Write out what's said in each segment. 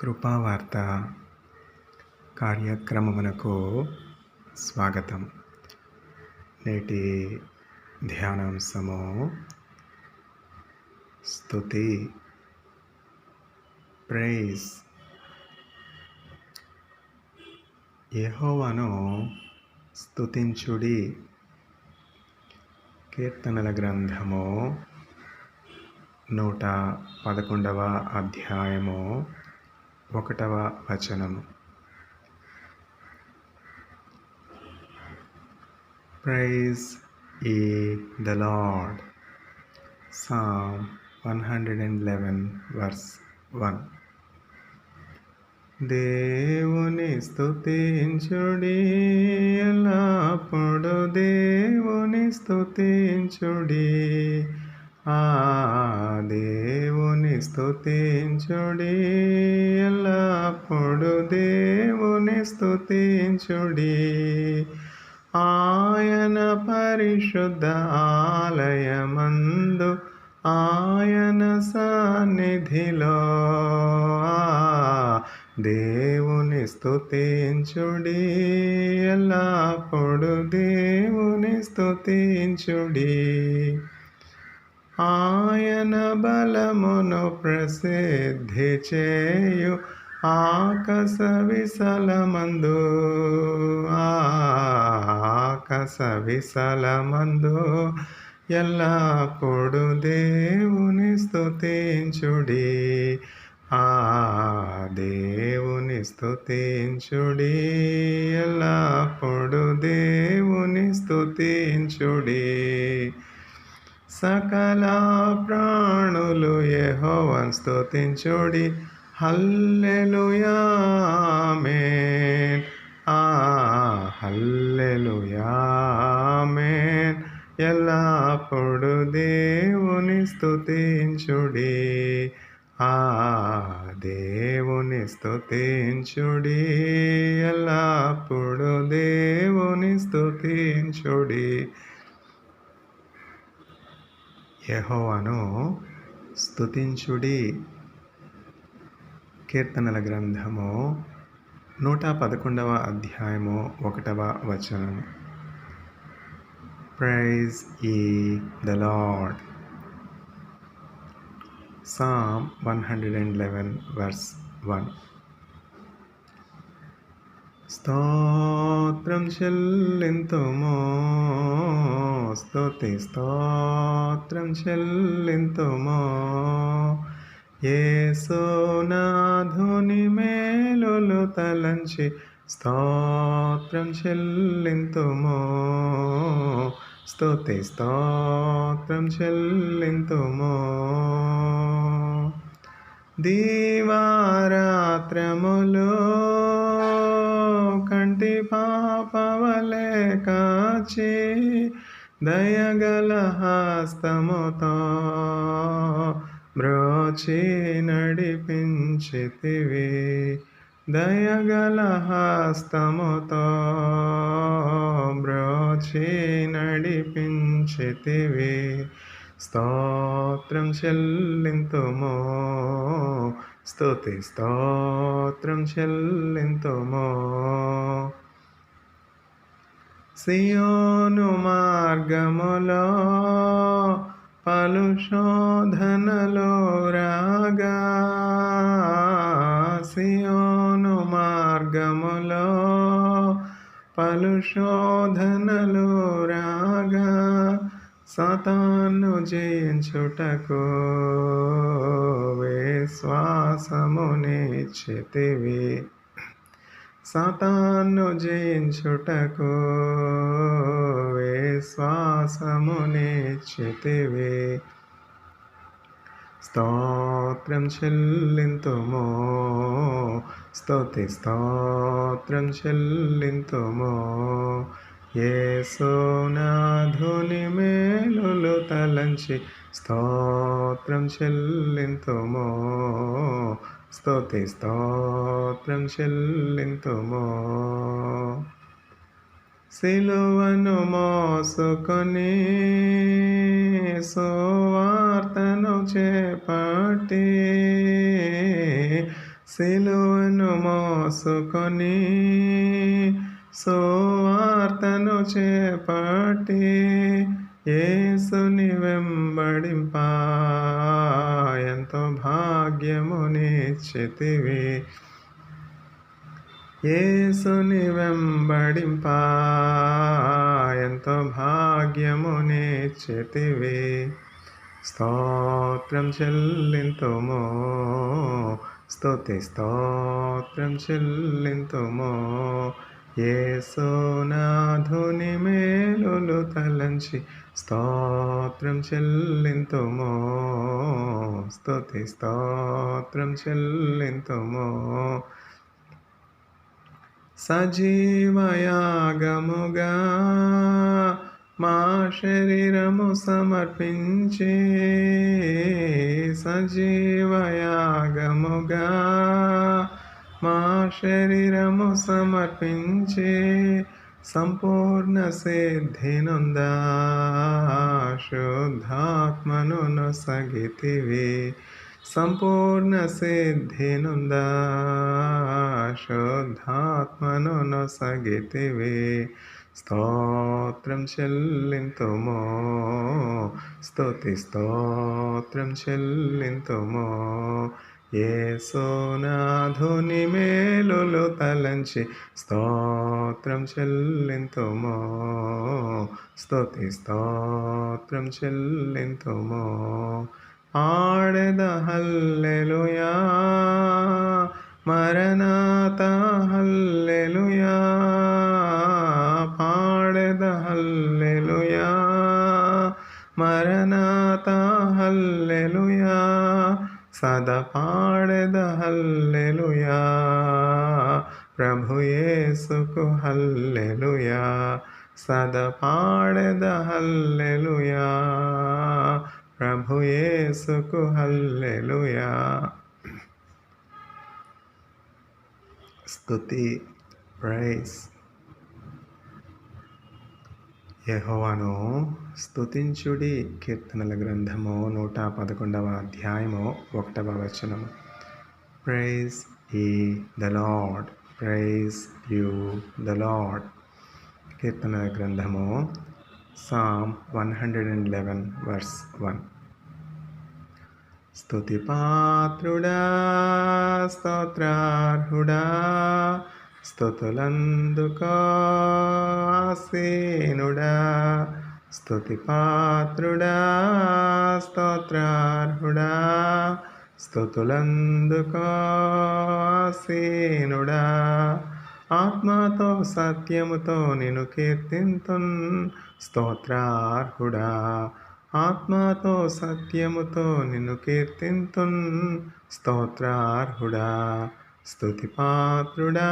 కృపావార్త కార్యక్రమమునకు స్వాగతం. నేటి ధ్యానాంశము స్తుతి, ప్రైజ్. యెహోవాను స్తుతించుడి. కీర్తనల గ్రంథము 111వ అధ్యాయము 1వ వచనము. Praise ye the Lord. Psalm 111 verse 1. దేవుని స్తుతించుడి, ఎల్లప్పుడు దేవుని స్తుతించుడి. దేవుని స్తుతించుడి, ఎల్లప్పుడు దేవుని స్తుతించుడి. ఆయన పరిశుద్ధ ఆలయమందు, ఆయన సన్నిధిలో దేవుని స్తుతించుడి, ఎల్లప్పుడు దేవుని స్తుతించుడి. ఆయన బలమును ప్రసిద్ధి చేయు ఆకాశ విశాలమందు, ఆకాశ విశాలమందు ఎల్లప్పుడు దేవుని స్తుతించుడి. దేవుని స్తుతించుడి, ఎల్లప్పుడు దేవుని స్తుతించుడి. సకల ప్రాణులు యెహోవాను స్తుతించుడి. హల్లెలూయా, ఆమేన్. హల్లెలూయా, ఆమేన్. ఎల్లప్పుడు దేవుని స్తుతించుడి. దేవుని స్తుతించుడి, ఎల్లప్పుడు దేవుని స్తుతించుడి. యెహోవాను స్తుతించుడి. కీర్తనల గ్రంథము 111వ అధ్యాయము 1వ వచనము. Praise ye the Lord. Psalm 111 verse 1. స్తోత్రం చెల్లింతుము, స్తుతి స్తోత్రం చెల్లింతుము. యేసునాథుని మేలులు తలంచి స్తోత్రం చెల్లింతుము, స్తుతి స్తోత్రం చెల్లింతుము. దీవారాత్రములు కంటి పాపవలె కాచి, దయగల హస్తముతో బ్రోచి నడిపించితివి. దయగల హస్తముతో బ్రోచి నడిపించితివి. స్తోత్రం చెల్లింతుము, స్తుతి స్తోత్రం చెల్లింతుము. సియోను మార్గములో పలు శోధనలు రాగా, సియోను మార్గములో పలు శోధనలు రాగా, సాతాను జయించుటకు విశ్వాసమునిచ్చితివి. సాతాను జయించుటకు విశ్వాసమునిచ్చితివి. స్తోత్రం చెల్లింతుము, స్తుతి స్తోత్రం చెల్లింతుము. యేసునాథుని మేలులు తలంచి స్తోత్రం చెల్లింతుము, స్తుతి స్తోత్రం చెల్లింతుము. సిలువను మోసుకొని సువార్తను చేపట్టి, సిలువను మోసుకొని సువార్తను చేపట్టి యేసుని వెంబడింప ఎంతో భాగ్యమునిచ్చితివి. యేసుని వెంబడింప ఎంతో భాగ్యమునిచ్చితివి. స్తోత్రం చెల్లింతుము, స్తుతి స్తోత్రం చెల్లింతుము. యేసునాథుని మేలులు తలంచి స్తోత్రం చెల్లింతుము, స్తుతి స్తోత్రం చెల్లింతుము. సజీవయాగముగా మా శరీరము సమర్పించి, సజీవయాగముగా మా శరీరము సమర్పించి సంపూర్ణ సిద్ధినొందా శుద్ధాత్మను నొసగితివి. సంపూర్ణ సిద్ధినొందా శుద్ధాత్మను నొసగితివి. స్తోత్రం చెల్లింతుము, స్తుతి స్తోత్రం చెల్లింతుము. యేసునాథుని మేలులు తలంచి స్తోత్రం చెల్లింతుము, స్తుతి స్తోత్రం చెల్లింతుము. పాడెద హల్లెలూయా, మరణాత హల్లెలూయా. పాడెద హల్లెలూయా, మరణాత హల్లెలూయా. సదా పాడెద హల్లెలూయా, ప్రభు యేసుకు హల్లెలూయా. సదా పాడెద హల్లెలూయా, ప్రభు యేసుకు హల్లెలూయా. స్తుతి, ప్రైజ్. యెహోవాను స్తుతించుడి. కీర్తనల గ్రంథము 111వ అధ్యాయము 1వ వచనము. Praise ye the Lord, praise you the Lord. కీర్తనల గ్రంథము Psalm 111 verse 1. స్తుతి పాత్రుడా, స్తోత్రార్హుడా, స్తుతులందుకో ఆసీనుడా. స్తుతి పాత్రుడా, స్తోత్రార్హుడా, స్తుతులందుకో ఆసీనుడా. ఆత్మతో సత్యముతో నిన్ను కీర్తింతున్ స్తోత్రార్హుడా. ఆత్మతో సత్యముతో నిన్ను కీర్తింతున్ స్తోత్రార్హుడా. స్తుతి పాత్రుడా,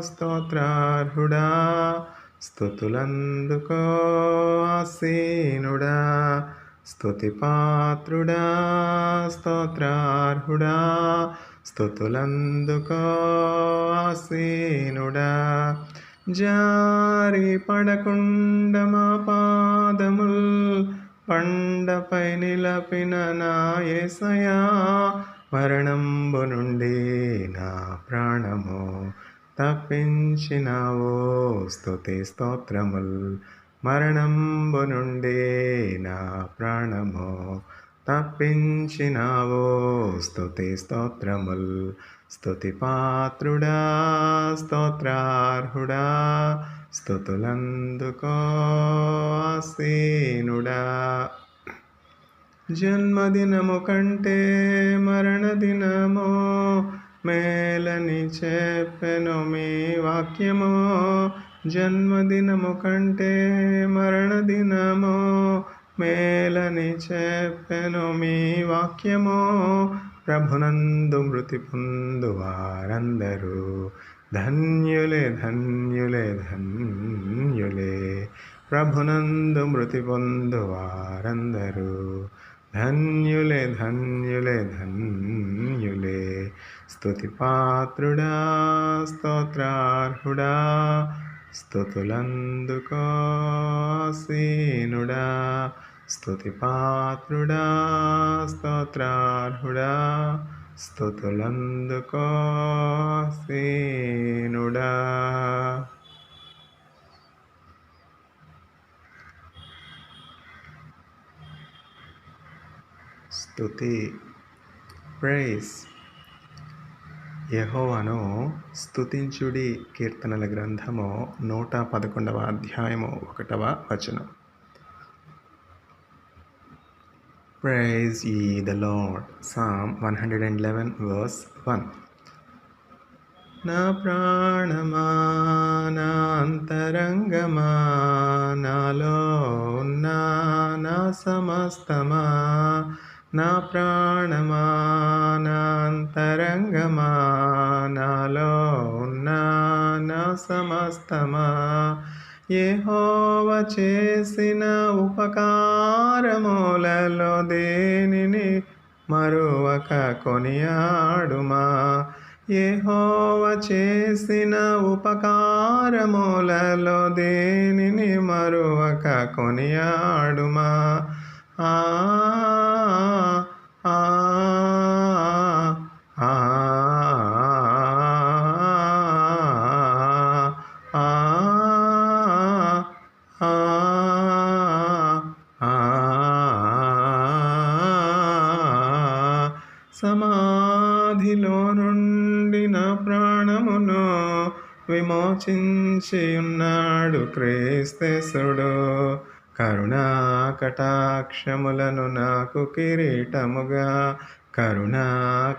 స్తోత్రార్హుడా, స్తుతులందుకో ఆసీనుడా. స్తుతి పాత్రుడా, స్తోత్రార్హుడా, స్తుతులందుకో ఆసీనుడా. జారి పడకుండ మా పాదముల్ బండపై నిలపిన నా యేసయ్యా. మరణంబు నుండి నా ప్రాణము తప్పించినావో స్తుతి స్తోత్రముల్. మరణంబు నుండి నా ప్రాణము తప్పించినావో స్తుతి స్తోత్రముల్. స్తుతి పాత్రుడా, స్తోత్రార్హుడా, స్తుతులందుకో ఆసీనుడా. జన్మదినము కంటే మరణదినము మేలని చెప్పెను మీ వాక్యము. జన్మదినము కంటే మరణదినము మేలని చెప్పెను మీ వాక్యము. ప్రభునందు మృతి పొందు వారందరూ ధన్యులే, ధన్యులే, ధన్యులే. ప్రభునందు మృతి పొందు వారందరూ ధన్యులే, ధన్యులే, ధన్యులే. స్తుతి పాత్రుడా, స్తోత్రార్హుడా, స్తుతులందుకో ఆసీనుడా. స్తుతి పాత్రుడా, స్తోత్రార్హుడా, స్తుతులందుకో సీనుడా. స్తుతి, ప్రైజ్. యెహోవాను స్తుతించుడి. కీర్తనల గ్రంథము 111వ అధ్యాయము 1వ వచనం. Praise ye the Lord. Psalm 111 verse 1. నా ప్రాణమా, నా అంతరంగమా, నాలో ఉన్న నా సమస్తమా, నా ప్రాణమా, నా అంతరంగమా, నాలో ఉన్న నా సమస్తమా, యెహోవా చేసిన ఉపకారములలో దేనిని మరువక కొనియాడుమా. యెహోవా చేసిన ఉపకారములలో దేనిని మరువక కొనియాడుమా. ఆ ఆ ఆ సమాధిలో నుండి నా ప్రాణమును విమోచించియున్నాడు క్రీస్తేసుడు. కరుణా కటాక్షములను నాకు కిరీటముగా, కరుణా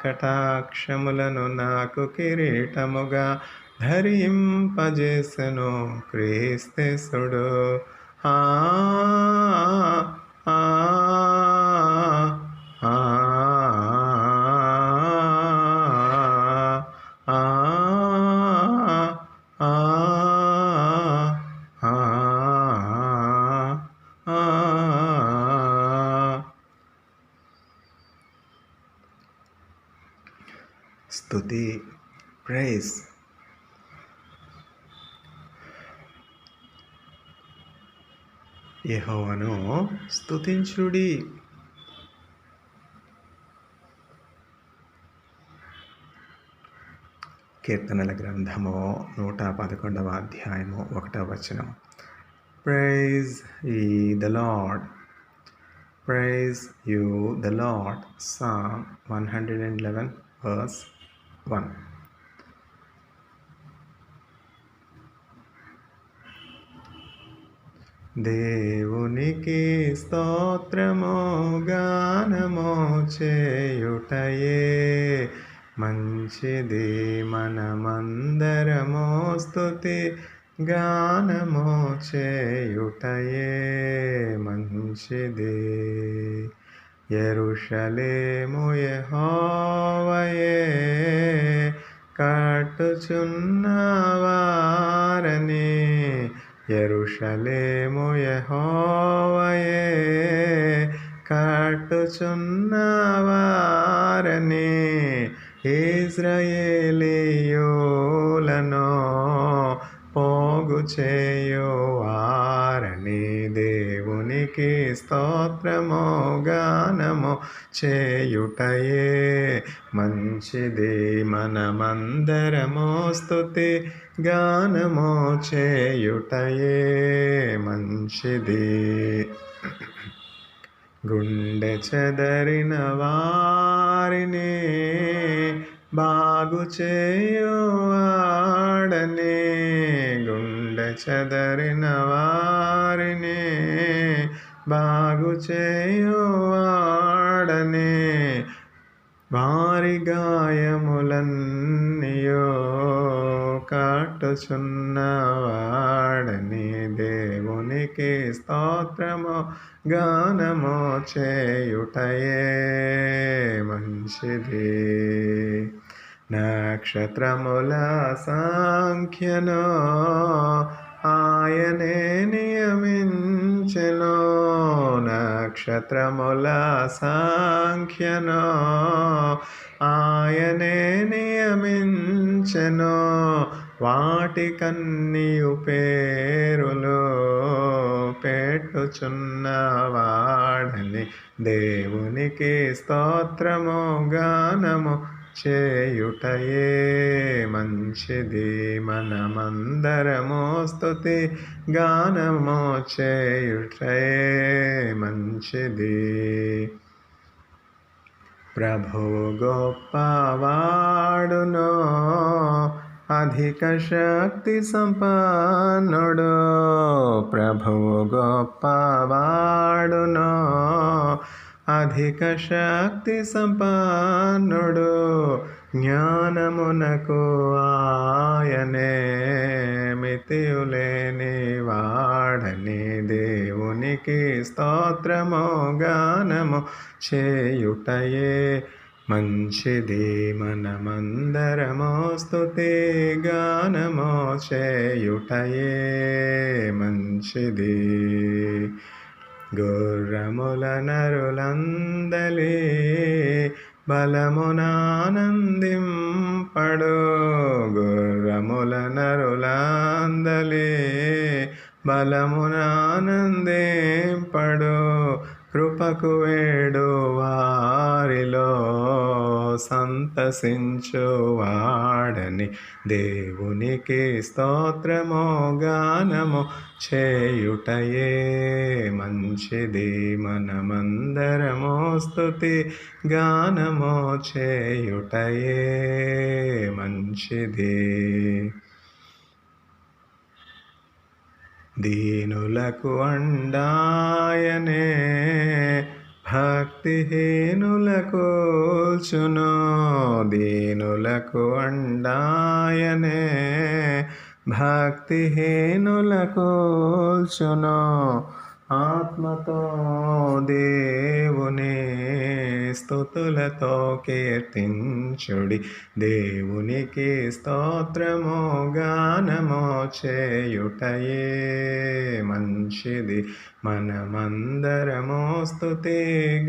కటాక్షములను నాకు కిరీటముగా ధరింపజేసెను క్రీస్తేసుడు. ఆ ఆ ఆ స్తుతి, ప్రైజ్. యెహోవాను స్తుతించుడి. కీర్తనల గ్రంథము 111వ అధ్యాయము 1వ వచనం. Praise ye the Lord. Praise you the Lord. Psalm 111 verse 1. దేవునికి స్తోత్రము గానము చేయుటయే మంచిది. మనమందరము స్తుతి గానము చేయుటయే మంచిది. యెరూషలేము యెహోవాయే కట్టుచున్నవారని, యెరూషలేము యెహోవాయే కట్టుచున్నవారని, ఇశ్రాయేలీయులను పోగు చేయువారని. దేవునికి స్తోత్రము గానము చేయుటయే మంచిది. మనమందరము స్తుతి గానము చేయుటయే మంచిది. గుండె చెదరిన వారిని బాగు చేయువాడని, గుండె చెదరిన వారిని బాగు చేయువాడని, వారి గాయములన్నీయో కట్టుచున్నవాడని. దేవునికి స్తోత్రము గానము చేయుటయే మంచిది. నక్షత్రముల సంఖ్యను ఆయనే నియమించెను, నక్షత్రముల సంఖ్యను ఆయనే నియమించెను. వాటికన్నియు పేరులు పెట్టుచున్నవాడని దేవునికి స్తోత్రము గానము చేయుటయే మంచిది. మనమందరము స్తుతి గానము చేయుటయే మంచిది. ప్రభువు గొప్పవాడును, అధిక శక్తి సంపన్నుడు. ప్రభువు గొప్పవాడును, అధిక శక్తి సంపన్నుడు. జ్ఞానమునకు ఆయనే మితియులేని వాడని దేవునికి స్తోత్రము గానము చేయుటయే మంచిది. మనమందరము స్తుతి గానము చేయుటయే మంచిది. గుర్రముల నరులందలి బలమునానందింపడు. గుర్రముల నరులందలి బలమునానందింపడు. కృపకు వేడు వారిలో సంతసించువాడని దేవునికి స్తోత్రము గానము చేయుటయే మంచిది. మనమందరము స్తుతి గానము చేయుటయే మంచిది. దీనులకు అండాయనే భక్తిహీనులకు కూల్చును. దీనులకు అండాయనే భక్తిహీనులకు కూల్చును. ఆత్మతో దేవుని స్తుతులతో కీర్తించుడి. దేవునికి స్తోత్రము గానము చేయుటయే మంచిది. మనమందరము స్తుతి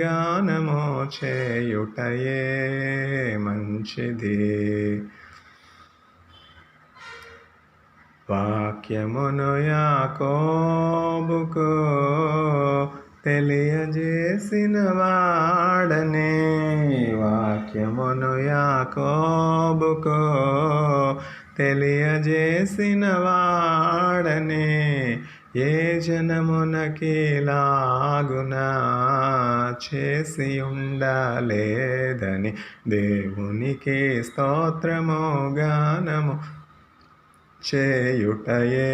గానము చేయుటయే మంచిది. వాక్యమును యాకోబుకు తెలియజేసిన వాడనే. వాక్యమును యాకోబుకు తెలియజేసిన వాడనే. ఏ జనమునకిలాగునా చేసి ఉండలేదని దేవునికి స్తోత్రము గానము చేయుటయే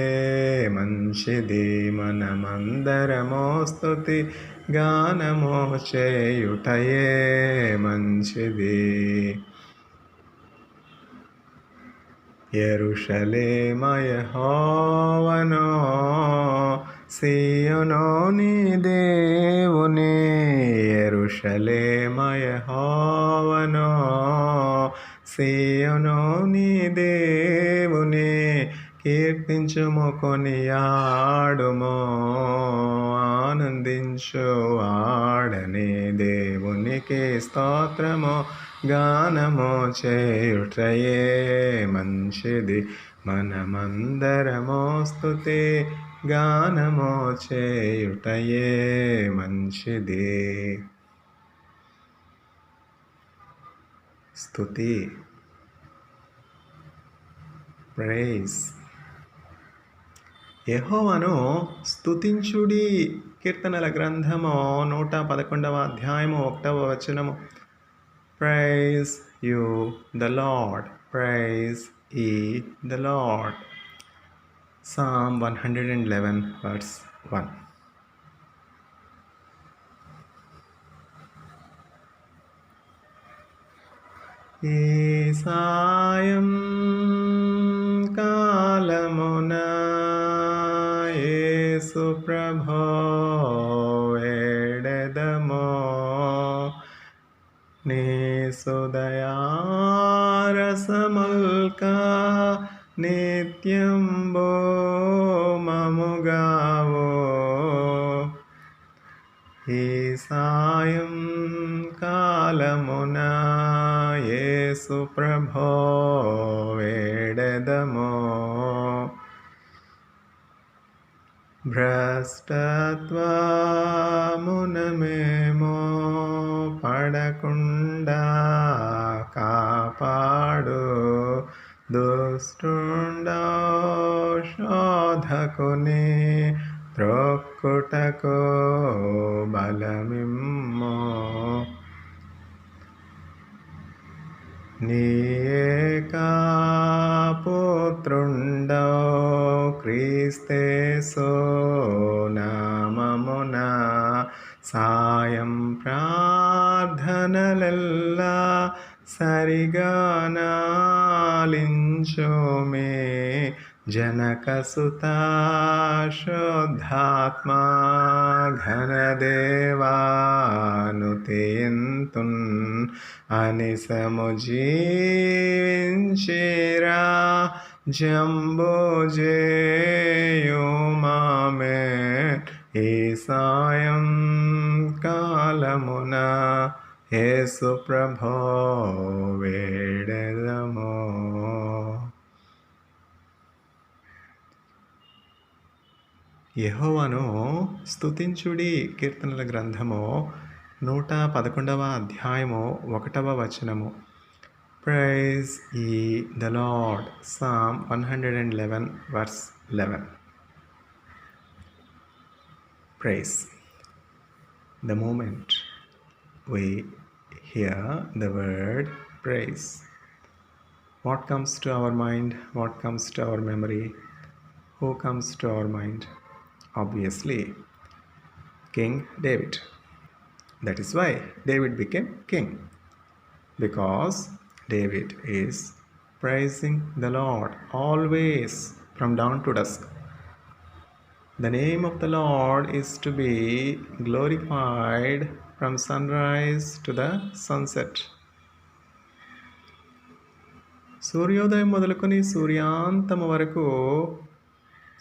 మంచిది. మనమందరము స్తుతి గానము చేయుటయే మంచిది. యెరూషలేమ యెహోవాను, సీయోను నీ దేవుని. యెరూషలేమ యెహోవాను, సీయోను నీ దేవుని. కీర్తించుము కొనియాడుము ఆనందించు వాడని దేవునికి స్తోత్రము గానము చేయుటయే మంచిది. మనమందరము స్తుతి గానము చేయుటయే మంచిది. స్తుతి, ప్రైజ్. యెహోవాను స్తుతించుడి. కీర్తనల గ్రంథము 111వ అధ్యాయము 1వ వచనము. Praise you the Lord, praise ye the Lord. Psalm 111 verse 1. ఈ సాయం కాలమున యేసు ప్రభో వేడెదమో. నీ సుదయారసముల్క నిత్యంబో మముగావో. ఈ సాయం కాలమున యేసు ప్రభో వేడెదమో. భ్రష్టత్వమున మేము పడకుండా కాపాడు, దుష్టుడో శోధకుని త్రొక్కుటకు బలమిమ్ము. నీ ఏకా పుత్రుండో క్రీస్తేసు నామమున సాయం ప్రార్థనలెల్లా సరిగా నాలించుమే. జనకసుతా శుద్ధాత్మా ఘనదేవానుతియంతున్ అనిసము జీవించిరా జంబుజేయుమామే. ఈ సాయం కాలమున యేసు ప్రభో వేడెదమో. యెహోవాను స్తుతించుడి. కీర్తనల గ్రంథము 111వ అధ్యాయము 1వ వచనము. Praise ye the Lord. Psalm 111 verse 11. Praise. The moment we hear the word praise, what comes to our mind? What comes to our memory? Who comes to our mind? Obviously, King David. That is why David became king, because David is praising the Lord always from dawn to dusk. The name of the Lord is to be glorified from sunrise to the sunset. సూర్యోదయం మొదలుకొని సూర్యాంతము వరకు,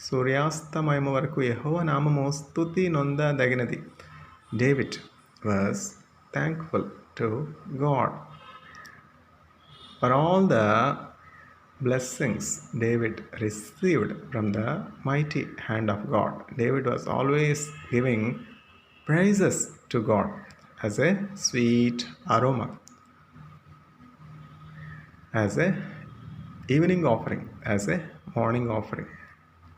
సూర్యాస్తమయము వరకు యెహోవా నామము స్తుతి నొందదగినది. David was thankful to God for all the blessings David received from the mighty hand of God. David was always giving praises to God as a sweet aroma, as a evening offering, as a morning offering.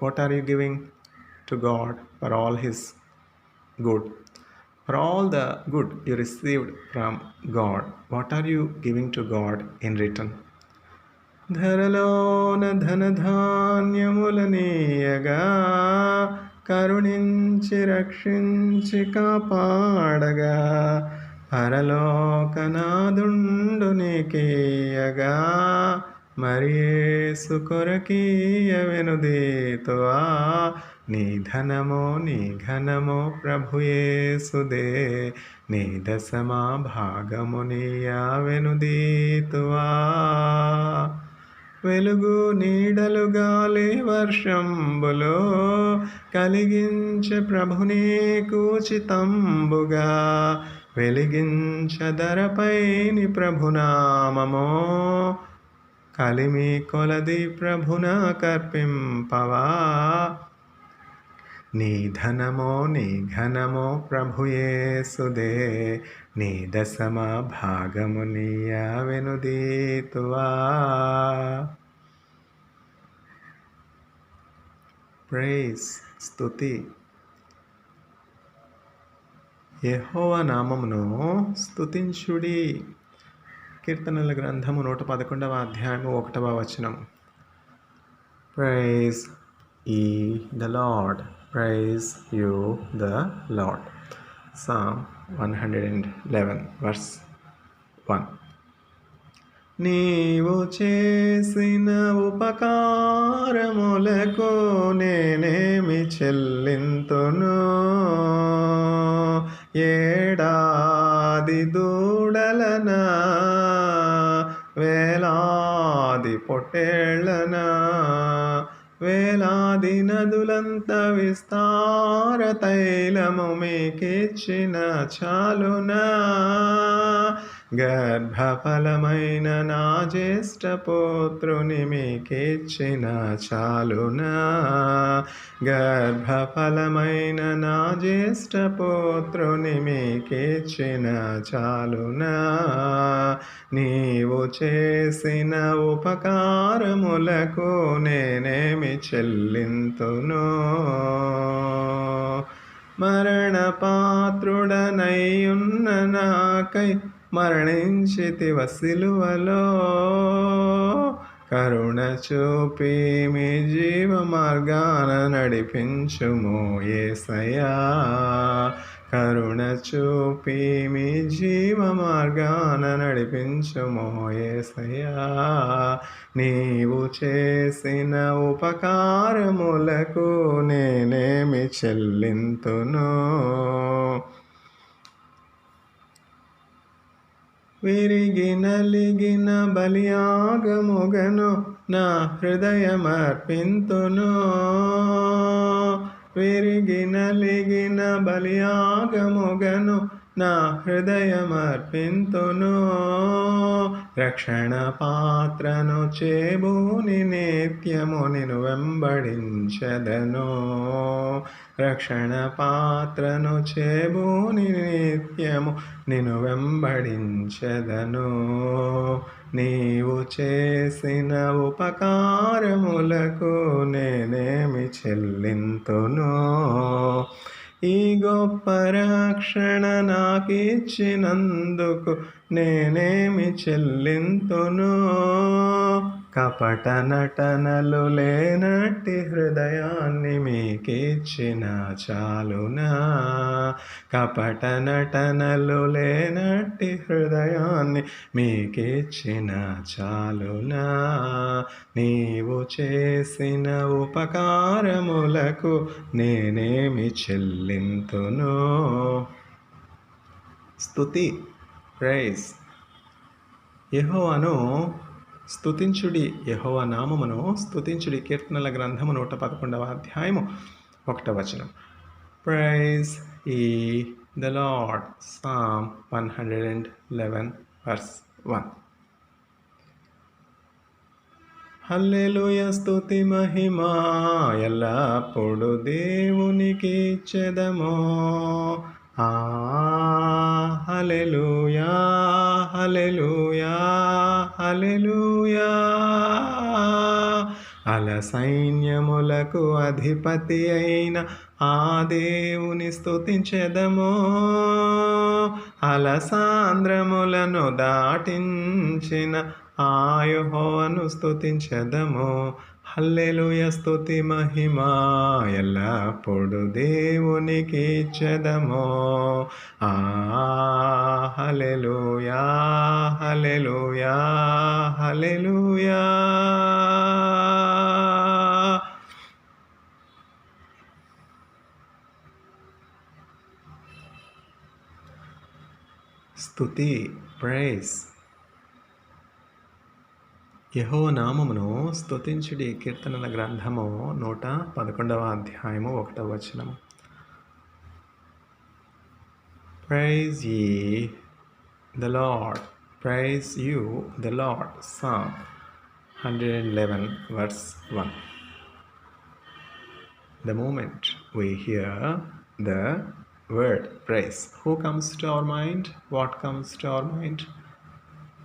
What are you giving to God for all his good? For all the good you received from God, what are you giving to God in return? ధరలోన ధనధాన్యములనీయగా కరుణించి రక్షించి కాపాడగా, పరలోకనాదుండు నీకీయగా మరి యేసు కొరకీయ వెనుదీతువా. నీ ధనమో నీ ఘనమో ప్రభు యేసుదే, నీ దశమా భాగము నీయా వెనుదీతువా. వెలుగు నీడలు గాలి వర్షంబులో కలిగించే ప్రభుని కూచితంబుగా, వెలిగించదరపైని ప్రభునామమో కలిమి కొలది ప్రభున కర్పింపవా. నీ ధనమో నీ ఘనమో ప్రభు యేసుదే, నీ దశమ భాగము నీయా వెనుదీతువా. ప్రైజ్, స్తుతి. యెహోవా నామమును స్తుతించుడి. కీర్తనల గ్రంథము 111వ అధ్యాయము 1వ వచనం. Praise ye the Lord, praise you the Lord. Psalm 111 verse 1. నీవు చేసిన ఉపకారములకు నేనేమి చెల్లింతును? ఏడాది దూడలనా, వేలాది పొట్టేళ్లనా, వేలాది నదులంత విస్తార తైలము మీకిచ్చిన చాలునా? గర్భఫలమైన నా జ్యేష్ఠపుత్రుని మీకిచ్చిన చాలునా. గర్భఫలమైన నా జ్యేష్ఠపుత్రుని మీకిచ్చిన చాలునా. నీవు చేసిన ఉపకారములకు నేనేమి చెల్లింతును. మరణపాత్రుడనైయున్న నాకై మరణించితివ సిలువలో. కరుణ చూపి మీ జీవ మార్గాన నడిపించుము యేసయ్యా. కరుణ చూపి మీ జీవ మార్గాన నడిపించుము యేసయ్యా. నీవు చేసిన ఉపకారములకు నేనేమి చెల్లింతును. విరిగి నలిగిన బలియాగముగను నా హృదయమర్పింతును. విరిగి నలిగిన బలియాగముగను నా హృదయమర్పింతును. రక్షణ పాత్రను చేబూని నిత్యము నిన్ను వెంబడించెదను. రక్షణ పాత్రను చేబూని నిత్యము నిన్ను వెంబడించెదను. నీవు చేసిన ఉపకారములకు నేనేమి చెల్లింతును. ఈ గొప్ప రక్షణ నాకిచ్చినందుకు నేనేమి చెల్లింతును. కపట నటనలు లేనట్టి హృదయాన్ని మీకిచ్చిన చాలునా. కపట నటనలు లేనట్టి హృదయాన్ని మీకిచ్చిన చాలునా. నీవు చేసిన ఉపకారములకు నేనేమి చెల్లింతును. స్తుతి, ప్రైజ్. యెహోవాను స్తుతించుడి, యెహోవా నామమును స్తుతించుడి. కీర్తనల గ్రంథము 111వ అధ్యాయము 1వ వచనం. Praise ye the Lord. Psalm 111 verse 1. హల్లెలూయా, స్తుతి మహిమా ఎల్లప్పుడు దేవునికి ఇచ్చెదము. హల్లెలూయా, హల్లెలూయా, హల్లెలూయా. అల సైన్యములకు అధిపతి అయిన ఆ దేవుని స్తుతించెదము. అల సాంద్రములను దాటించిన ఆ యెహోవాను స్తుతించెదము. హల్లెలూయా, స్తుతి మహిమా ఎల్లప్పుడు దేవునికి ఇచ్చెదము. హల్లెలూయా, హల్లెలూయా, హల్లెలూయా. స్తుతి, ప్రైజ్. యెహోవా నామమును స్తుతించుడి. కీర్తనల గ్రంథము 111వ అధ్యాయము 1వ వచనము. Praise ye the Lord. Praise you the Lord. Psalm 111 verse 1. The moment we hear the word praise, who comes to our mind? What comes to our mind?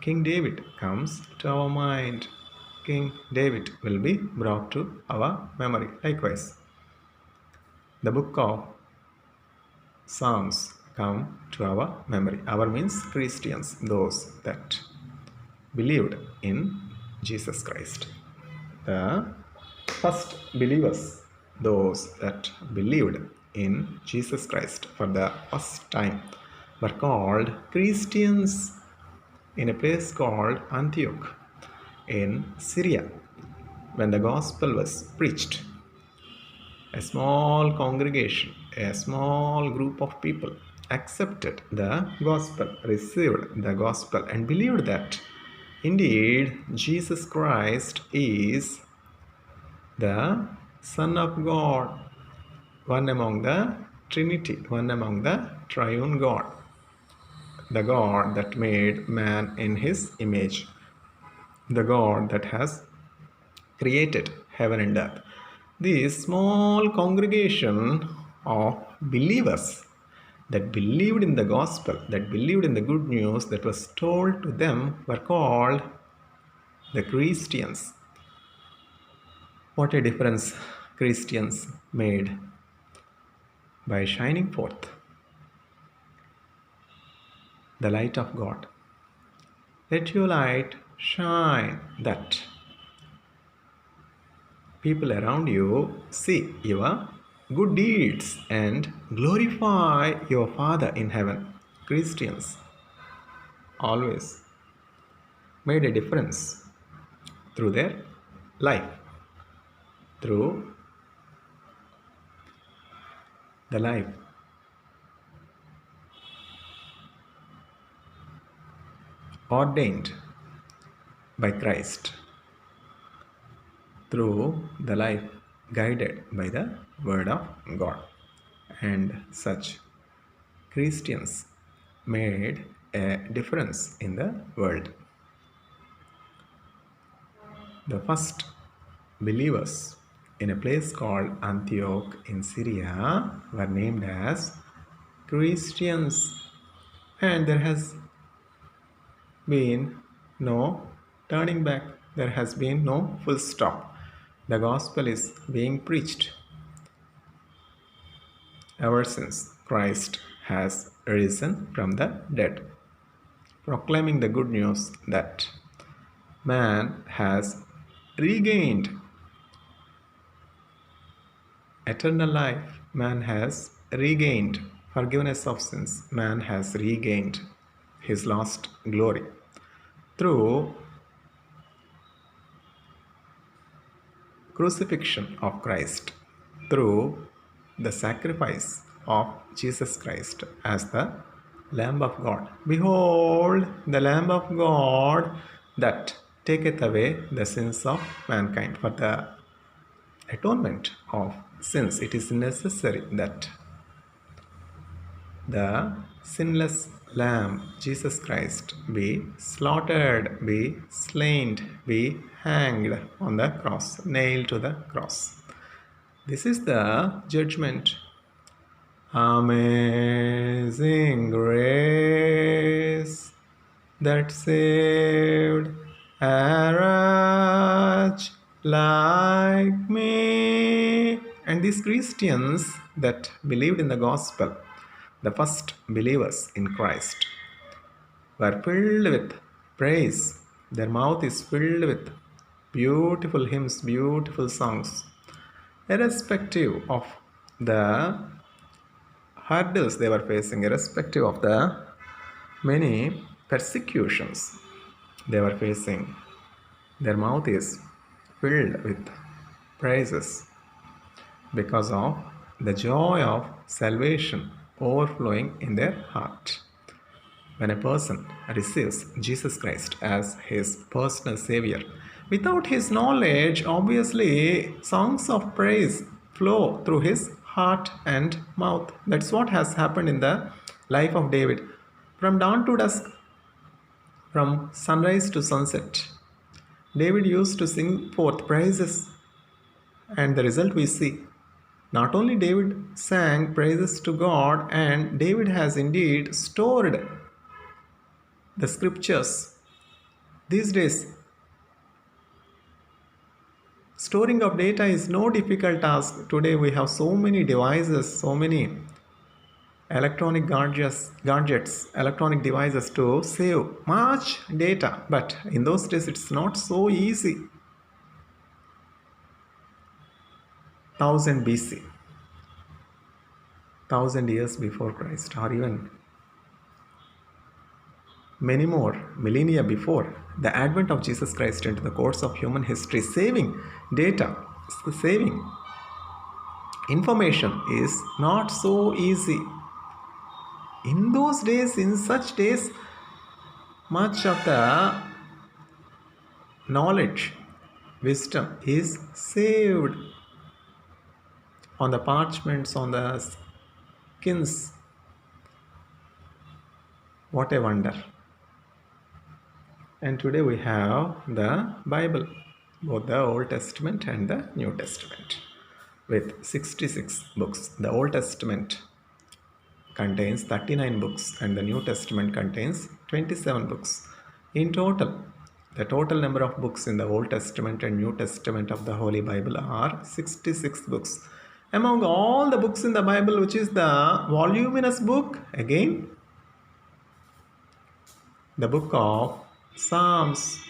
King David comes to our mind. King David will be brought to our memory. Likewise, the book of Psalms come to our memory. Our means Christians, those that believed in Jesus Christ. The first believers, those that believed in Jesus Christ for the first time, were called Christians in a place called Antioch in Syria. When the gospel was preached, a small congregation, a small group of people accepted the gospel, received the gospel, and believed that indeed Jesus Christ is the Son of God, one among the Trinity, one among the Triune God. the God that made man in his image, the God that has created heaven and earth. This small congregation of believers that believed in the gospel, that believed in the good news that was told to them, were called the Christians. What a difference Christians made by shining forth the light of God. Let your light shine that people around you see your good deeds and glorify your Father in heaven. Christians always made a difference through their life, through the life ordained by Christ, through the life guided by the Word of God. And such Christians made a difference in the world. The first believers in a place called Antioch in Syria were named as Christians, and there has been no turning back, there has been no full stop. The gospel is being preached ever since Christ has risen from the dead, proclaiming the good news that man has regained eternal life, man has regained forgiveness of sins, man has regained his lost glory through crucifixion of Christ, through the sacrifice of Jesus Christ as the Lamb of God. Behold, the Lamb of God that taketh away the sins of mankind. For the atonement of sins, it is necessary that the sinless Lamb, Jesus Christ, be slaughtered, be slain, be hanged on the cross, nailed to the cross. This is the judgment. Amazing grace that saved a wretch like me. And these Christians that believed in the gospel, the first believers in Christ, were filled with praise. Their mouth is filled with beautiful hymns, beautiful songs, irrespective of the hurdles they were facing, irrespective of the many persecutions they were facing. Their mouth is filled with praises because of the joy of salvation overflowing in their heart. When a person receives Jesus Christ as his personal Savior, without his knowledge, obviously, songs of praise flow through his heart and mouth. That's what has happened in the life of David. From dawn to dusk, from sunrise to sunset, David used to sing forth praises, and the result we see. Not only David sang praises to God, and David has indeed stored the scriptures. These days, storing of data is no difficult task. Today we have so many devices, so many electronic gadgets, electronic devices to save much data. But in those days, it's not so easy. 1000 BC, 1000 years before Christ, or even many more millennia before the advent of Jesus Christ into the course of human history, saving data, saving information is not so easy. In those days, in such days, much of the knowledge, wisdom is saved on the parchments, on the skins. What a wonder. And today we have the Bible, both the Old Testament and the New Testament, with 66 books. The Old Testament contains 39 books and the New Testament contains 27 books. In total, the total number of books in the Old Testament and New Testament of the Holy Bible are 66 books. Among all the books in the Bible, which is the voluminous book? Again, the book of Psalms.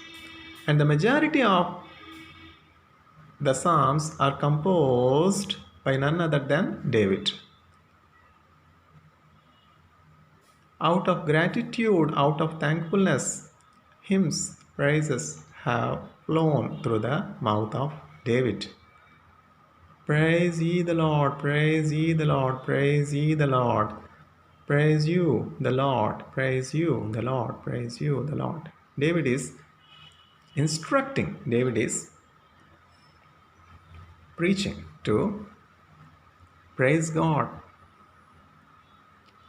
And the majority of the Psalms are composed by none other than David. Out of gratitude, out of thankfulness, hymns, praises have flown through the mouth of David. Praise ye the Lord, praise ye the Lord, praise ye the Lord. Praise you, the Lord, praise you, the Lord, praise you, the Lord. David is instructing, David is preaching to praise God.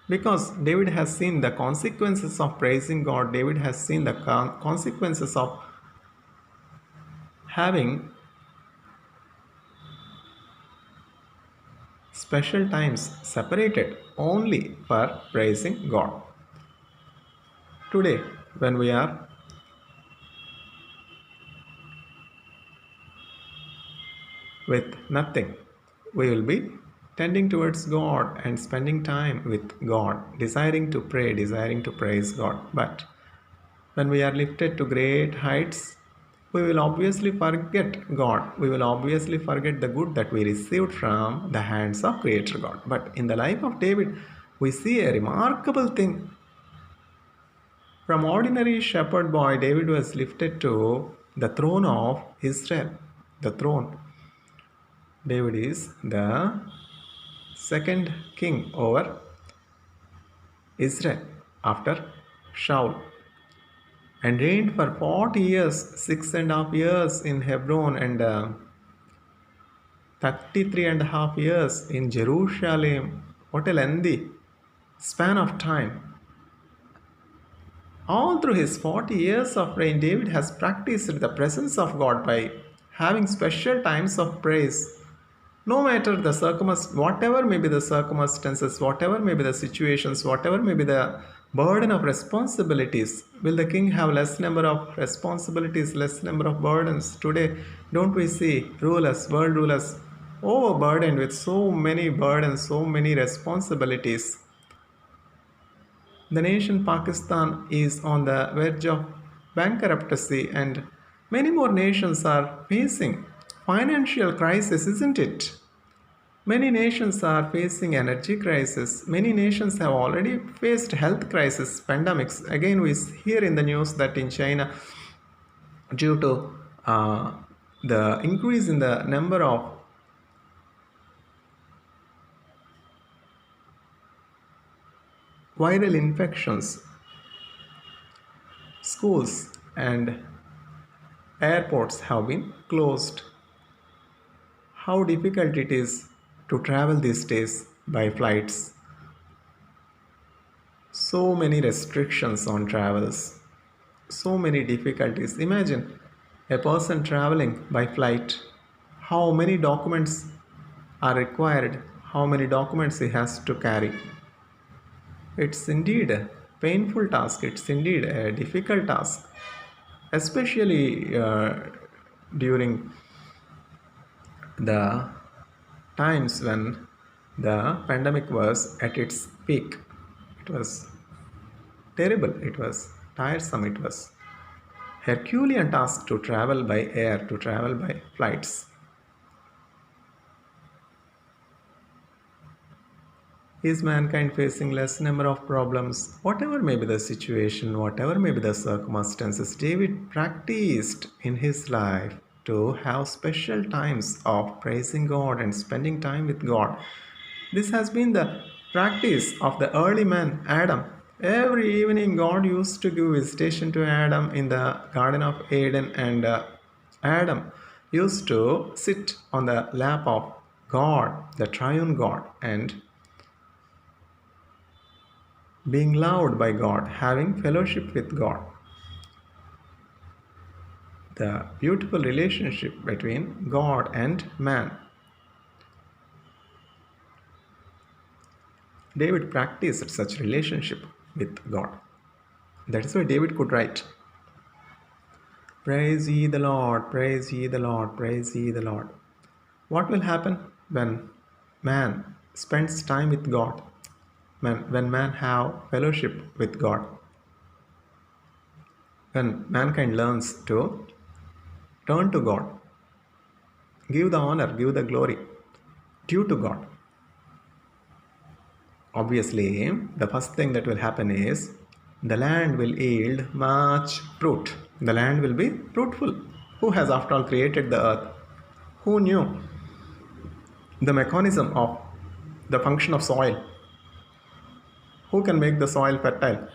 Because David has seen the consequences of praising God, David has seen the consequences of having special times separated only for praising God. Today, when we are with nothing, we will be tending towards God and spending time with God, desiring to pray, desiring to praise God. But when we are lifted to great heights, we will obviously forget God. We will obviously forget the good that we received from the hands of Creator God. But in the life of David, we see a remarkable thing. From ordinary shepherd boy, David was lifted to the throne of Israel. The throne. David is the second king over Israel after Shaul, and reigned for 40 years, 6.5 years in Hebron and 33.5 years in Jerusalem. What a lengthy span of time. All through his 40 years of reign, David has practiced the presence of God by having special times of praise. No matter the whatever may be the circumstances, whatever may be the situations, whatever may be the burden of responsibilities, will the king have less number of responsibilities, less number of burdens? Today, don't we see rulers, world rulers, overburdened with so many burdens, so many responsibilities? The nation Pakistan is on the verge of bankruptcy, and many more nations are facing financial crisis, isn't it? Many nations are facing energy crisis. Many nations have already faced health crisis, pandemics. Again, we hear in the news that in China, due to the increase in the number of viral infections, schools and airports have been closed. How difficult it is to travel these days by flights. So many restrictions on travels. So many difficulties. Imagine a person traveling by flight. How many documents are required? How many documents he has to carry? It's indeed a painful task. It's indeed a difficult task, especially during the times when the pandemic was at its peak. It was terrible, it was tiresome, it was Herculean task to travel by air, to travel by flights. Is mankind facing less number of problems? Whatever may be the situation, whatever may be the circumstances, David practiced in his life to have special times of praising God and spending time with God. This has been the practice of the early man, Adam. Every evening, God used to give visitation to Adam in the Garden of Eden, and Adam used to sit on the lap of God, the triune God, and being loved by God, having fellowship with God. The beautiful relationship between God and man. David practiced such relationship with God. That is why David could write, praise ye the Lord, praise ye the Lord, praise ye the Lord. What will happen when man spends time with God? When man have fellowship with God? When mankind learns to turn to God, give the honor, give the glory due to God. Obviously, the first thing that will happen is the land will yield much fruit. The land will be fruitful. Who has after all created the earth? Who knew the mechanism of the function of soil? Who can make the soil fertile?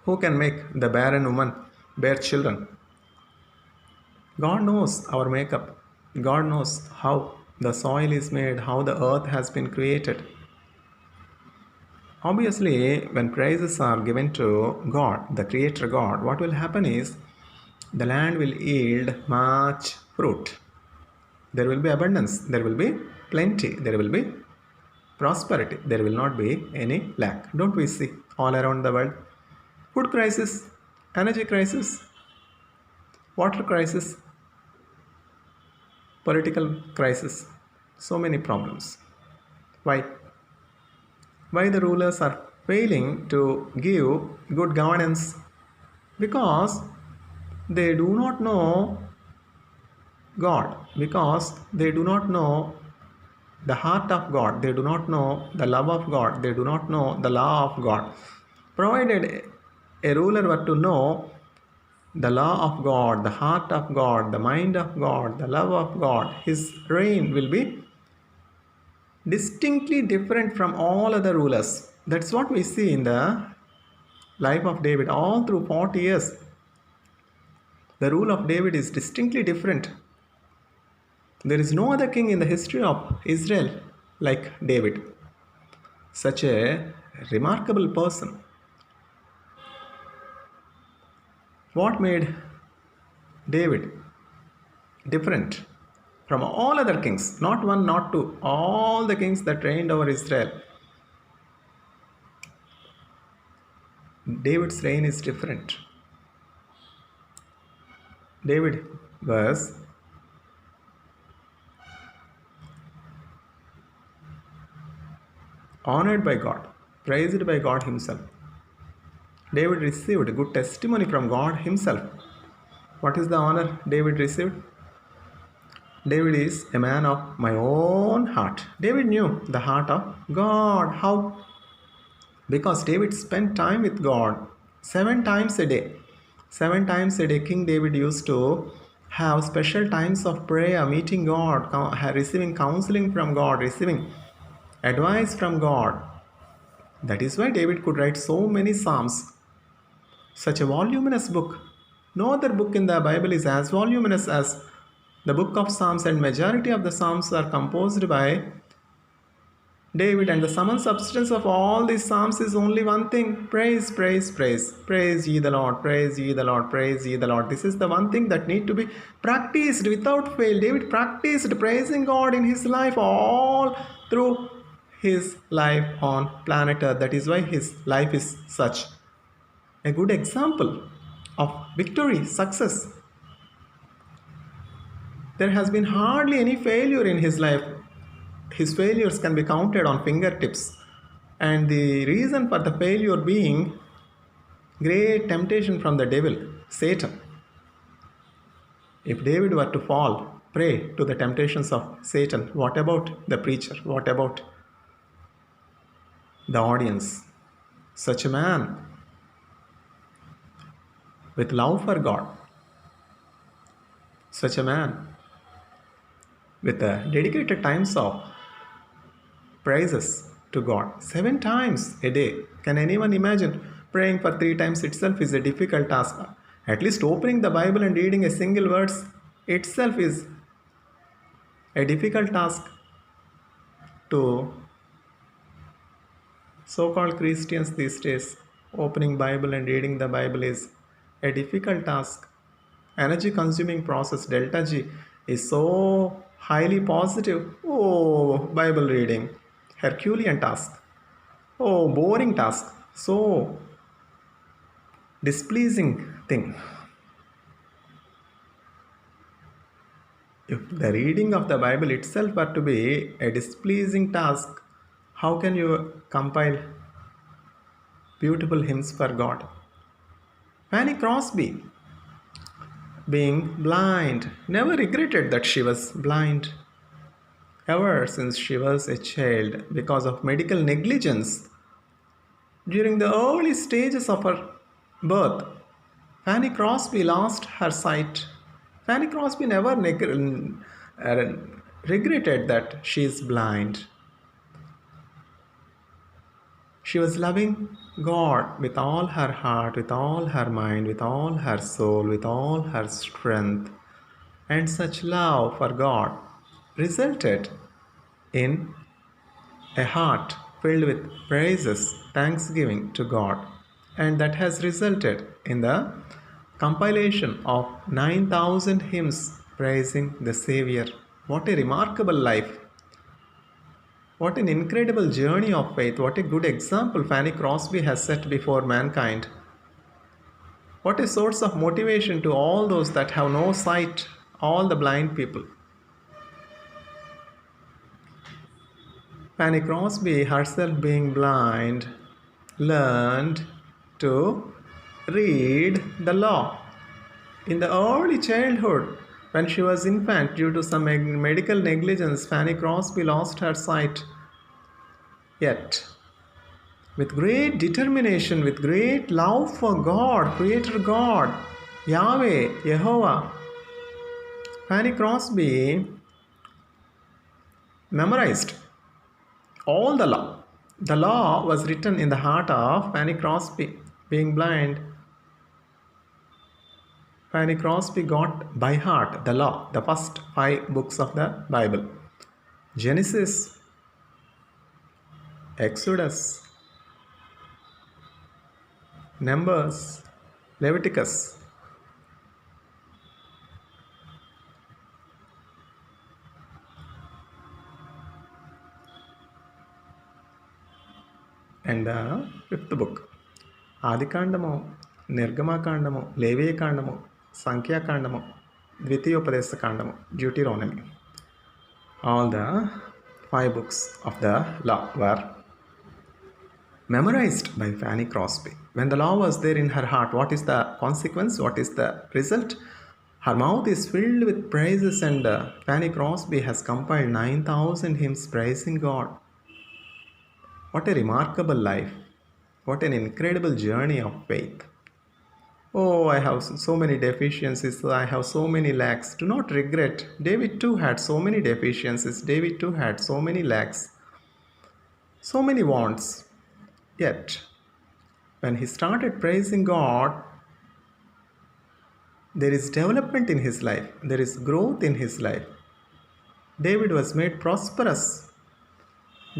Who can make the barren woman bear children? God knows our makeup. God knows how the soil is made, how the earth has been created. Obviously, when praises are given to God, the Creator God, what will happen is the land will yield much fruit. There will be abundance, there will be plenty, there will be prosperity, there will not be any lack. Don't we see all around the world? Food crisis, energy crisis, water crisis, political crisis, so many problems. Why? Why the rulers are failing to give good governance? Because they do not know God, because they do not know the heart of God, they do not know the love of God, they do not know the law of God. Provided a ruler were to know the law of God, the heart of God, the mind of God, the love of God, his reign will be distinctly different from all other rulers. That's what we see in the life of David. All through 40 years, the rule of David is distinctly different. There is no other king in the history of Israel like David. Such a remarkable person. What made David different from all other kings? Not one, not two, all the kings that reigned over Israel. David's reign is different. David was honored by God, praised by God himself. David received good testimony from God himself. What is the honor David received? David is a man of my own heart. David knew the heart of God. How? Because David spent time with God 7 times a day. 7 times a day, King David used to have special times of prayer, meeting God, receiving counseling from God, receiving advice from God. That is why David could write so many Psalms. Such a voluminous book. No other book in the Bible is as voluminous as the book of Psalms, and majority of the Psalms are composed by David, and the sum and substance of all these Psalms is only one thing: praise, praise, praise. Praise ye the Lord, praise ye the Lord, praise ye the Lord. This is the one thing that need to be practiced without fail. David practiced praising God in his life all through his life on planet Earth. That is why his life is such a good example of victory, success. There has been hardly any failure in his life. His failures can be counted on fingertips. And the reason for the failure being great temptation from the devil, Satan. If David were to fall prey to the temptations of Satan, what about the preacher? What about the audience? Such a man with love for God, such a man with a dedicated times of praises to God 7 times a day. Can anyone imagine? Praying for 3 times itself is a difficult task. At least opening the Bible and reading a single verse itself is a difficult task to So-called Christians these days, opening Bible and reading the Bible is a difficult task. Energy consuming process delta G is so highly positive. Oh, Bible reading, Herculean task. Oh, boring task. So displeasing thing. If the reading of the Bible itself were to be a displeasing task, how can you compile beautiful hymns for God? Fanny Crosby, being blind, never regretted that she was blind. Ever since she was a child, because of medical negligence, during the early stages of her birth, Fanny Crosby lost her sight. Fanny Crosby never regretted that she is blind. She was loving God with all her heart, with all her mind, with all her soul, with all her strength. And such love for God resulted in a heart filled with praises, thanksgiving to God. And that has resulted in the compilation of 9,000 hymns praising the Savior. What a remarkable life! What an incredible journey of faith. What a good example Fanny Crosby has set before mankind. What a source of motivation to all those that have no sight, all the blind people. Fanny Crosby, herself being blind, learned to read the law. In the early childhood, when she was infant, due to some medical negligence, Fanny Crosby lost her sight. Yet, with great determination, with great love for God, Creator God, Yahweh, Jehovah, Fanny Crosby memorized all the law. The law was written in the heart of Fanny Crosby. Being blind, Fanny Crosby got by heart the law, the first 5 books of the Bible: Genesis, Exodus, Numbers, Leviticus. And the 5th book, ఆదికాండము, నిర్గమకాండము, లేవీయకాండము, సంఖ్యాకాండము, ద్వితీయోపదేశకాండము, Deuteronomy. All the 5 books of the law were memorized by Fanny Crosby. When the law was there in her heart, what is the consequence? What is the result? Her mouth is filled with praises, and Fanny Crosby has compiled 9,000 hymns praising God. What a remarkable life. What an incredible journey of faith. Oh, I have so many deficiencies. I have so many lacks. Do not regret. David too had so many deficiencies. David too had so many lacks. So many wants. Yet, when he started praising God, there is development in his life. There is growth in his life. David was made prosperous.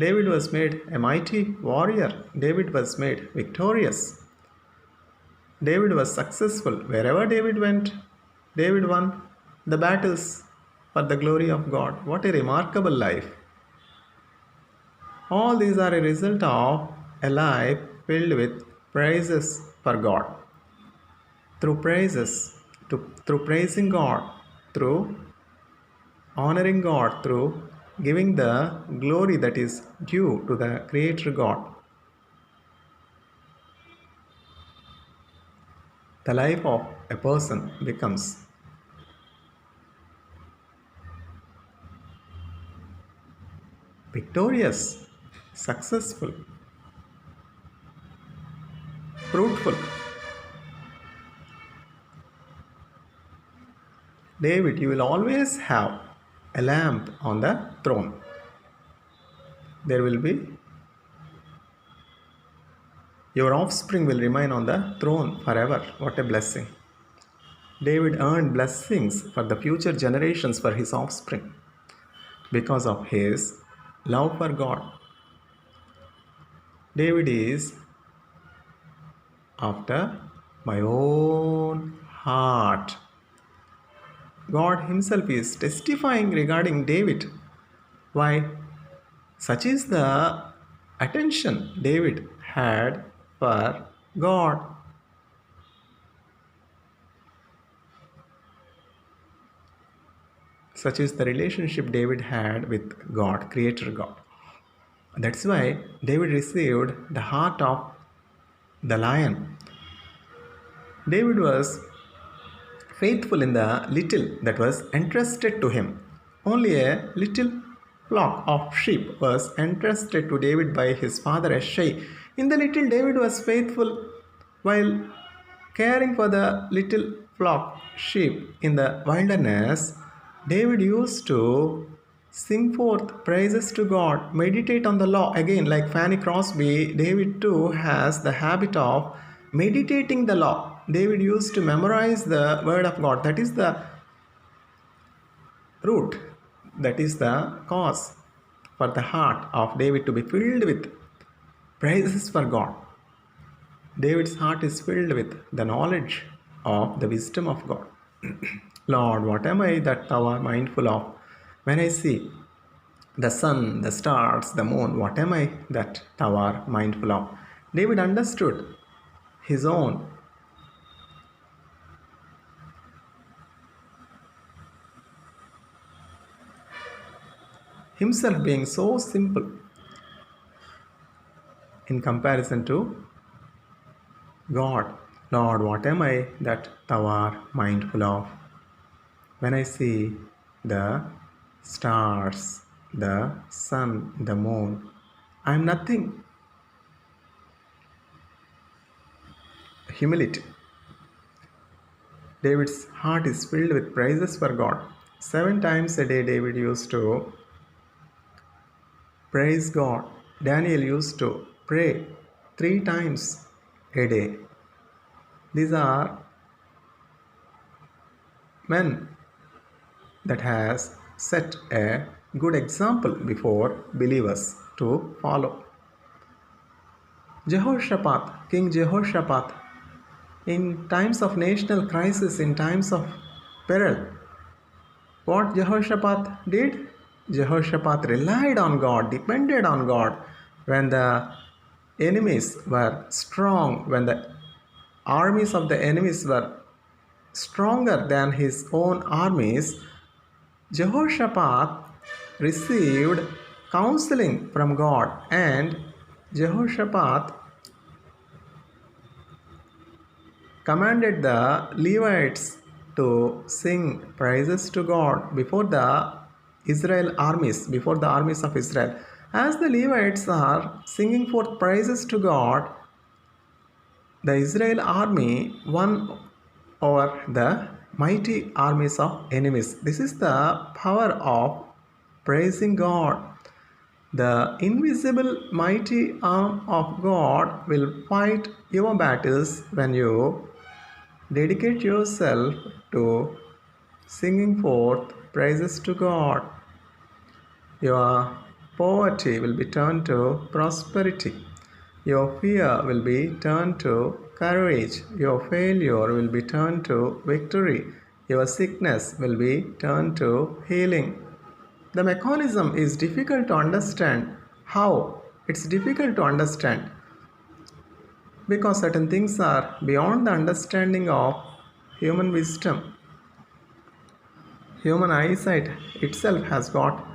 David was made a mighty warrior. David was made victorious. David was successful. Wherever David went, David won the battles for the glory of God. What a remarkable life. All these are a result of a life filled with praises for God. Through praises, through praising God, through honoring God, through giving the glory that is due to the Creator God, the life of a person becomes victorious, successful, fruitful. David, you will always have a lamp on the throne. There will be, your offspring will remain on the throne forever. What a blessing. David earned blessings for the future generations for his offspring because of his love for God. David is after my own heart. God Himself is testifying regarding David. Why? Such is the attention David had for God. Such is the relationship David had with God, Creator God. That's why David received the heart of the lion. David was faithful in the little that was entrusted to him. Only a little flock of sheep was entrusted to David by his father Ishai. In the little, David was faithful while caring for the little flock sheep in the wilderness. David used to sing forth praises to God, meditate on the law. Again, like Fanny Crosby, David too has the habit of meditating the law. David used to memorize the word of God. That is the root, that is the cause for the heart of David to be filled with praises for God. David's heart is filled with the knowledge of the wisdom of God. Lord, what am I that thou art mindful of? When I see the sun, the stars, the moon, what am I that thou art mindful of? David understood his own himself being so simple in comparison to God. Lord, what am I that thou art mindful of? When I see the stars, the sun, the moon, I am nothing. Humility. David's heart is filled with praises for God. 7 times a day, David used to praise God. Daniel used to pray 3 times a day. These are men that has set a good example before believers to follow. Jehoshaphat, King Jehoshaphat, in times of national crisis, in times of peril, what Jehoshaphat did? Jehoshaphat relied on God, depended on God. When the enemies were strong, when the armies of the enemies were stronger than his own armies, Jehoshaphat received counseling from God, and Jehoshaphat commanded the Levites to sing praises to God before the Israel armies, before the armies of Israel. As the Levites are singing forth praises to God, the Israel army won over the mighty armies of enemies. This is the power of praising God. The invisible mighty arm of God will fight your battles when you dedicate yourself to singing forth praises to God. Your poverty will be turned to prosperity. Your fear will be turned to courage. Your failure will be turned to victory. Your sickness will be turned to healing. The mechanism is difficult to understand. How? It's difficult to understand because certain things are beyond the understanding of human wisdom. Human eyesight itself has got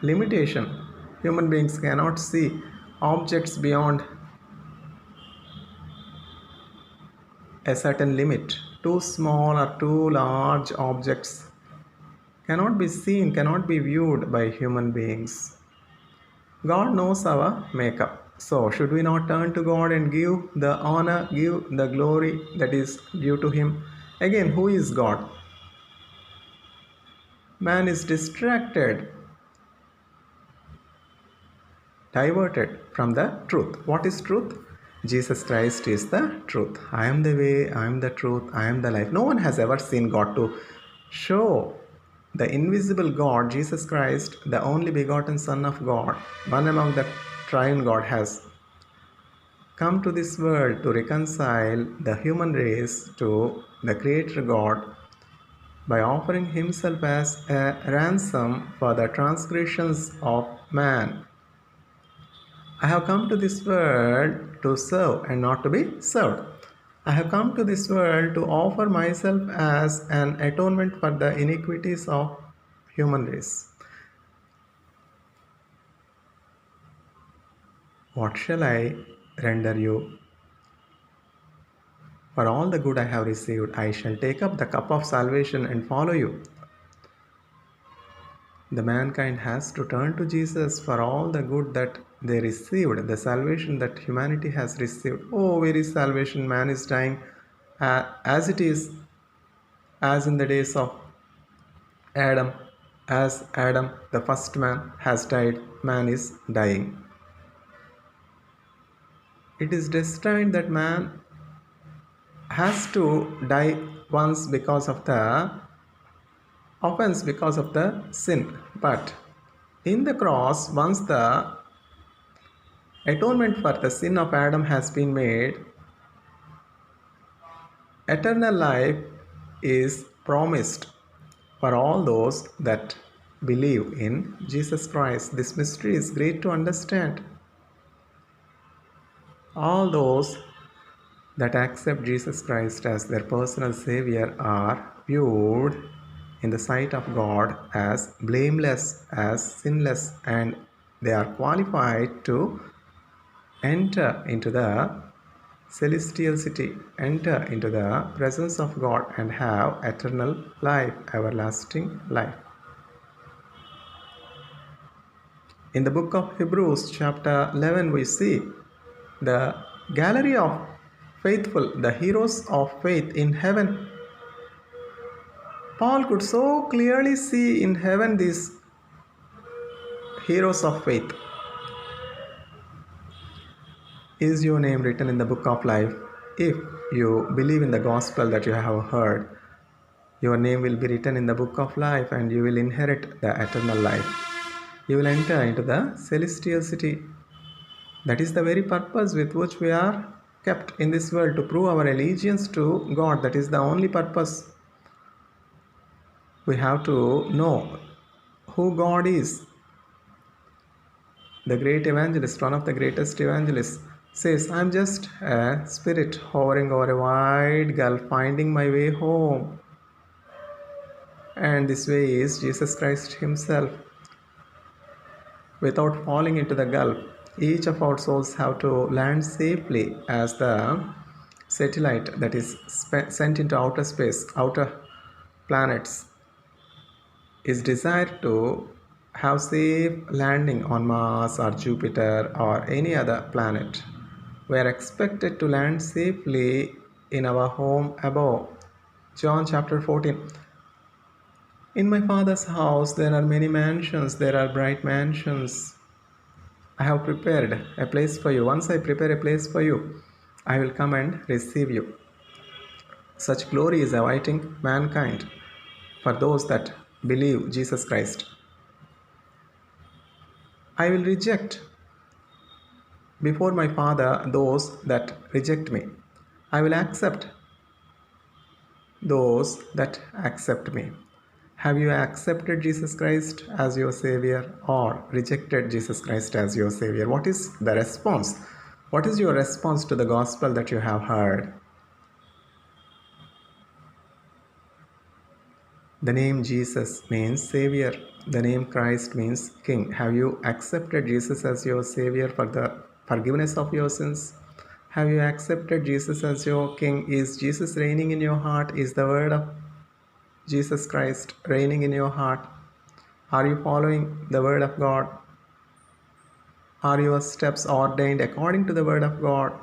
limitation. Human beings cannot see objects beyond a certain limit. Too small or too large objects cannot be seen, cannot be viewed by human beings. God knows our makeup. So, should we not turn to God and give the honor, give the glory that is due to Him? Again, who is God? Man is distracted, diverted from the truth. What is truth? Jesus Christ is the truth. I am the way, I am the truth, I am the life. No one has ever seen God. To show the invisible God, Jesus Christ, the only begotten Son of God, one among the triune God, has come to this world to reconcile the human race to the Creator God by offering himself as a ransom for the transgressions of man. I have come to this world to serve and not to be served. I have come to this world to offer myself as an atonement for the iniquities of human race. What shall I render you? For all the good I have received, I shall take up the cup of salvation and follow you. The mankind has to turn to Jesus for all the good that they received, the salvation that humanity has received. Oh, where is salvation? Man is dying as it is, as in the days of Adam. As Adam, the first man, has died, man is dying. It is destined that man has to die once because of the offense, because of the sin. But in the cross, once the atonement for the sin of Adam has been made, eternal life is promised for all those that believe in Jesus Christ. This mystery is great to understand. All those that accept Jesus Christ as their personal Savior are viewed in the sight of God as blameless, as sinless, and they are qualified to enter into the celestial city, enter into the presence of God and have eternal life, everlasting life. In the book of Hebrews chapter 11 we see the gallery of faithful, the heroes of faith in heaven. Paul could so clearly see in heaven these heroes of faith. Is your name written in the book of life? If you believe in the gospel that you have heard, your name will be written in the book of life and you will inherit the eternal life. You will enter into the celestial city. That is the very purpose with which we are kept in this world, to prove our allegiance to God. That is the only purpose. We have to know who God is. The great evangelist, one of the greatest evangelists, says, I am just a spirit hovering over a wide gulf, finding my way home. And this way is Jesus Christ himself. Without falling into the gulf, each of our souls have to land safely as the satellite that is sent into outer space, outer planets, is desired to have safe landing on Mars or Jupiter or any other planet. We are expected to land safely in our home above. John chapter 14. In my Father's house there are many mansions, there are bright mansions. I have prepared a place for you. Once I prepare a place for you, I will come and receive you. Such glory is awaiting mankind for those that believe Jesus Christ. I will reject before my Father those that reject me. I will accept those that accept me. Have you accepted Jesus Christ as your Savior or rejected Jesus Christ as your Savior? What is the response? What is your response to the gospel that you have heard? The name Jesus means Savior. The name Christ means King. Have you accepted Jesus as your Savior for the forgiveness of your sins? Have you accepted Jesus as your King? Is Jesus reigning in your heart? Is the word of Jesus Christ reigning in your heart? Are you following the word of God? Are your steps ordained according to the word of God?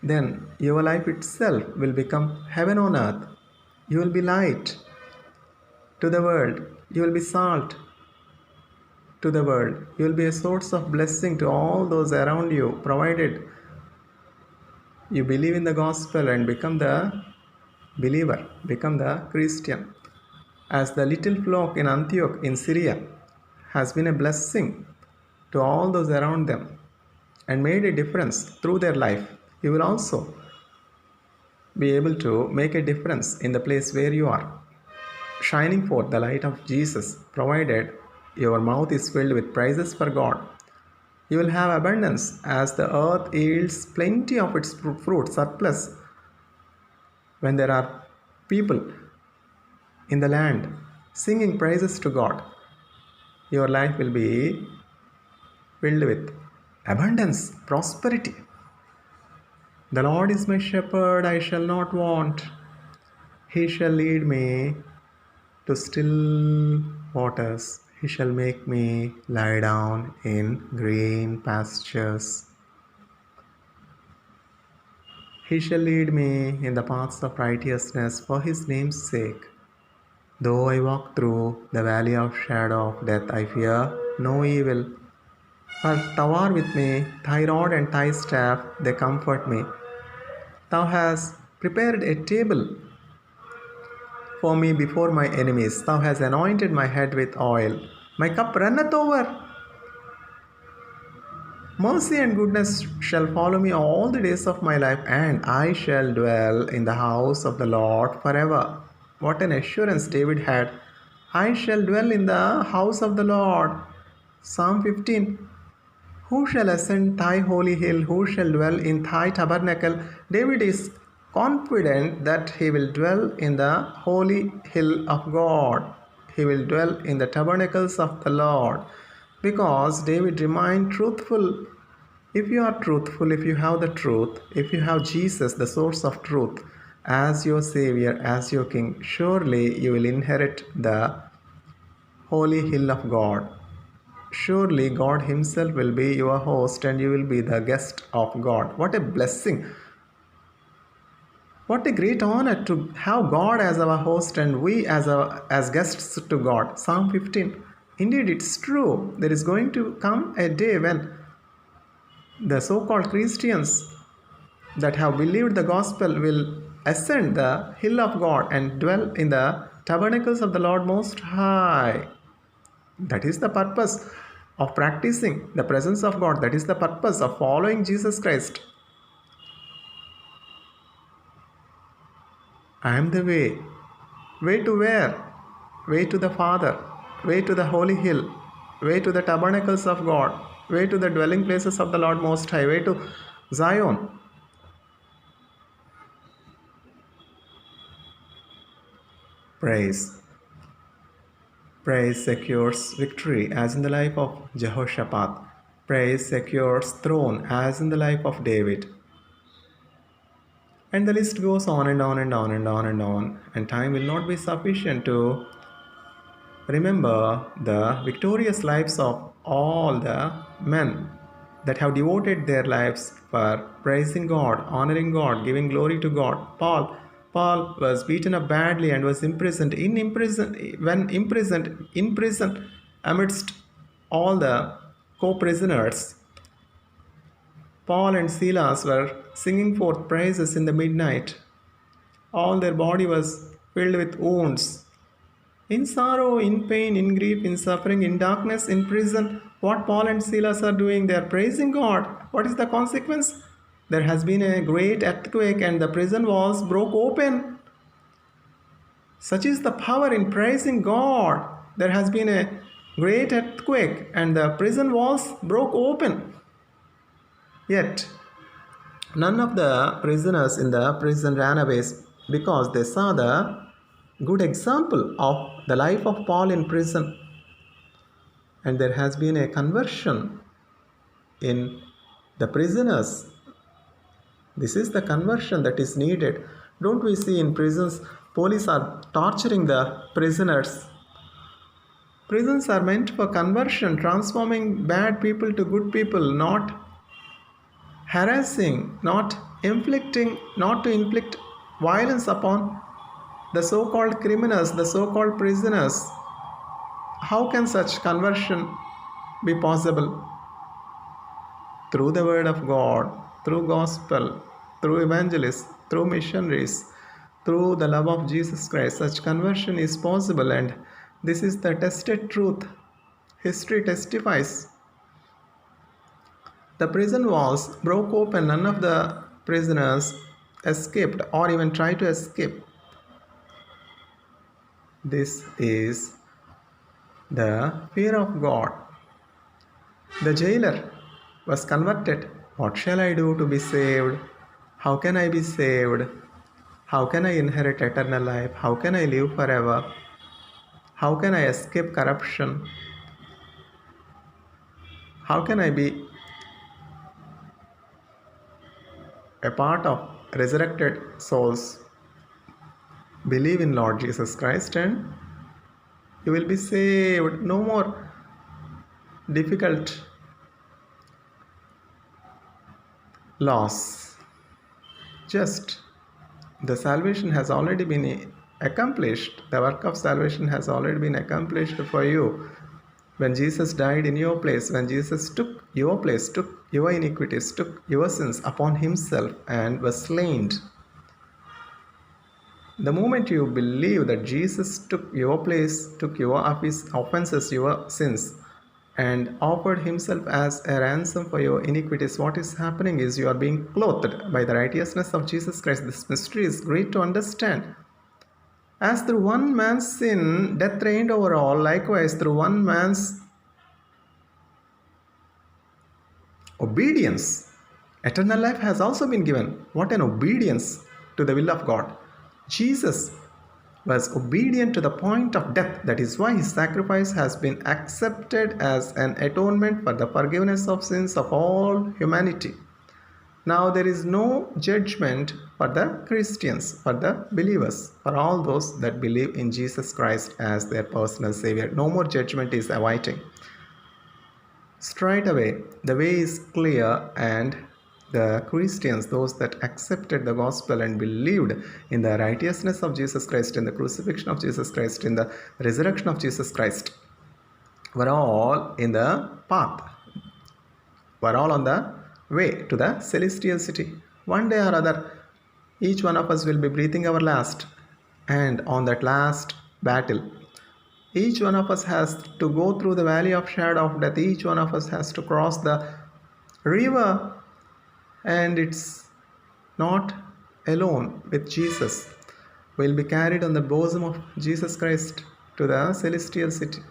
Then your life itself will become heaven on earth. You will be light to the world. You will be salt to the world. You will be a source of blessing to all those around you, provided you believe in the gospel and become the believer, become the Christian. As the little flock in Antioch in Syria has been a blessing to all those around them. and made a difference through their life, you will also be able to make a difference in the place where you are, shining forth the light of Jesus, provided your mouth is filled with praises for God. You will have abundance as the earth yields plenty of its fruit surplus. When there are people in the land singing praises to God, your life will be filled with abundance, prosperity. The Lord is my shepherd, I shall not want. He shall lead me to still waters. He shall make me lie down in green pastures. He shall lead me in the paths of righteousness for his name's sake. Though I walk through the valley of shadow of death, I fear no evil. For thou art with me, thy rod and thy staff, they comfort me. Thou hast prepared a table for me before my enemies. Thou hast anointed my head with oil. My cup runneth over. Mercy and goodness shall follow me all the days of my life, and I shall dwell in the house of the Lord forever. What an assurance David had. I shall dwell in the house of the Lord. Psalm 15. Who shall ascend thy holy hill? Who shall dwell in thy tabernacle? David is confident that he will dwell in the holy hill of God. He will dwell in the tabernacles of the Lord, because David remained truthful. If you are truthful, if you have the truth, if you have Jesus, the source of truth, as your Savior, as your King, surely you will inherit the holy hill of God. Surely God Himself will be your host and you will be the guest of God. What a blessing! What a great honor to have God as our host and we as guests to God. Psalm 15. Indeed, it's true. There is going to come a day when the so-called Christians that have believed the gospel will ascend the hill of God and dwell in the tabernacles of the Lord Most High. That is the purpose of practicing the presence of God. That is the purpose of following Jesus Christ. I am the way. Way to where? Way to the Father. Way to the holy hill. Way to the tabernacles of God. Way to the dwelling places of the Lord Most High. Way to Zion. Praise. Praise secures victory as in the life of Jehoshaphat. Praise secures throne as in the life of David. And the list goes on and on and on and on and on. And time will not be sufficient to remember the victorious lives of all the men that have devoted their lives for praising God, honoring God, giving glory to God. Paul was beaten up badly and was in prison amidst all the co-prisoners. Paul and Silas were singing forth praises in the midnight. All their body was filled with wounds. In sorrow, in pain, in grief, in suffering, in darkness, in prison, what Paul and Silas are doing, they are praising God. What is the consequence? There has been a great earthquake and the prison walls broke open. Such is the power in praising God. There has been a great earthquake and the prison walls broke open. Yet, none of the prisoners in the prison ran away because they saw the good example of the life of Paul in prison. And there has been a conversion in the prisoners. This is the conversion that is needed. Don't we see in prisons, police are torturing the prisoners. Prisons are meant for conversion, transforming bad people to good people, not harassing, not to inflict violence upon the so-called criminals, the so-called prisoners. How can such conversion be possible? Through the word of God, through gospel, through evangelists, through missionaries, through the love of Jesus Christ, such conversion is possible, and this is the tested truth. History testifies. The prison walls broke open. None of the prisoners escaped or even tried to escape. This is the fear of God. The jailer was converted. What shall I do to be saved? How can I be saved? How can I inherit eternal life? How can I live forever? How can I escape corruption? How can I be a part of resurrected souls? Believe in Lord Jesus Christ and you will be saved. No more difficult loss. Just the salvation has already been accomplished. The work of salvation has already been accomplished for you. When Jesus died in your place, when Jesus took your place, took your iniquities, took your sins upon himself and was slain. The moment you believe that Jesus took your place, took your offenses, your sins, and offered himself as a ransom for your iniquities, what is happening is you are being clothed by the righteousness of Jesus Christ. This mystery is great to understand. As through one man's sin, death reigned over all, likewise through one man's obedience, eternal life has also been given. What an obedience to the will of God. Jesus was obedient to the point of death. That is why his sacrifice has been accepted as an atonement for the forgiveness of sins of all humanity. Now there is no judgment for the Christians, for the believers, for all those that believe in Jesus Christ as their personal Savior. No more judgment is awaiting. Straight away, the way is clear, and the Christians, those that accepted the gospel and believed in the righteousness of Jesus Christ, in the crucifixion of Jesus Christ, in the resurrection of Jesus Christ, were all in the path, were all on the way to the celestial city. One day or other, each one of us will be breathing our last, and on that last battle, each one of us has to go through the valley of shadow of death. Each one of us has to cross the river, and it's not alone with Jesus. We'll be carried on the bosom of Jesus Christ to the celestial city.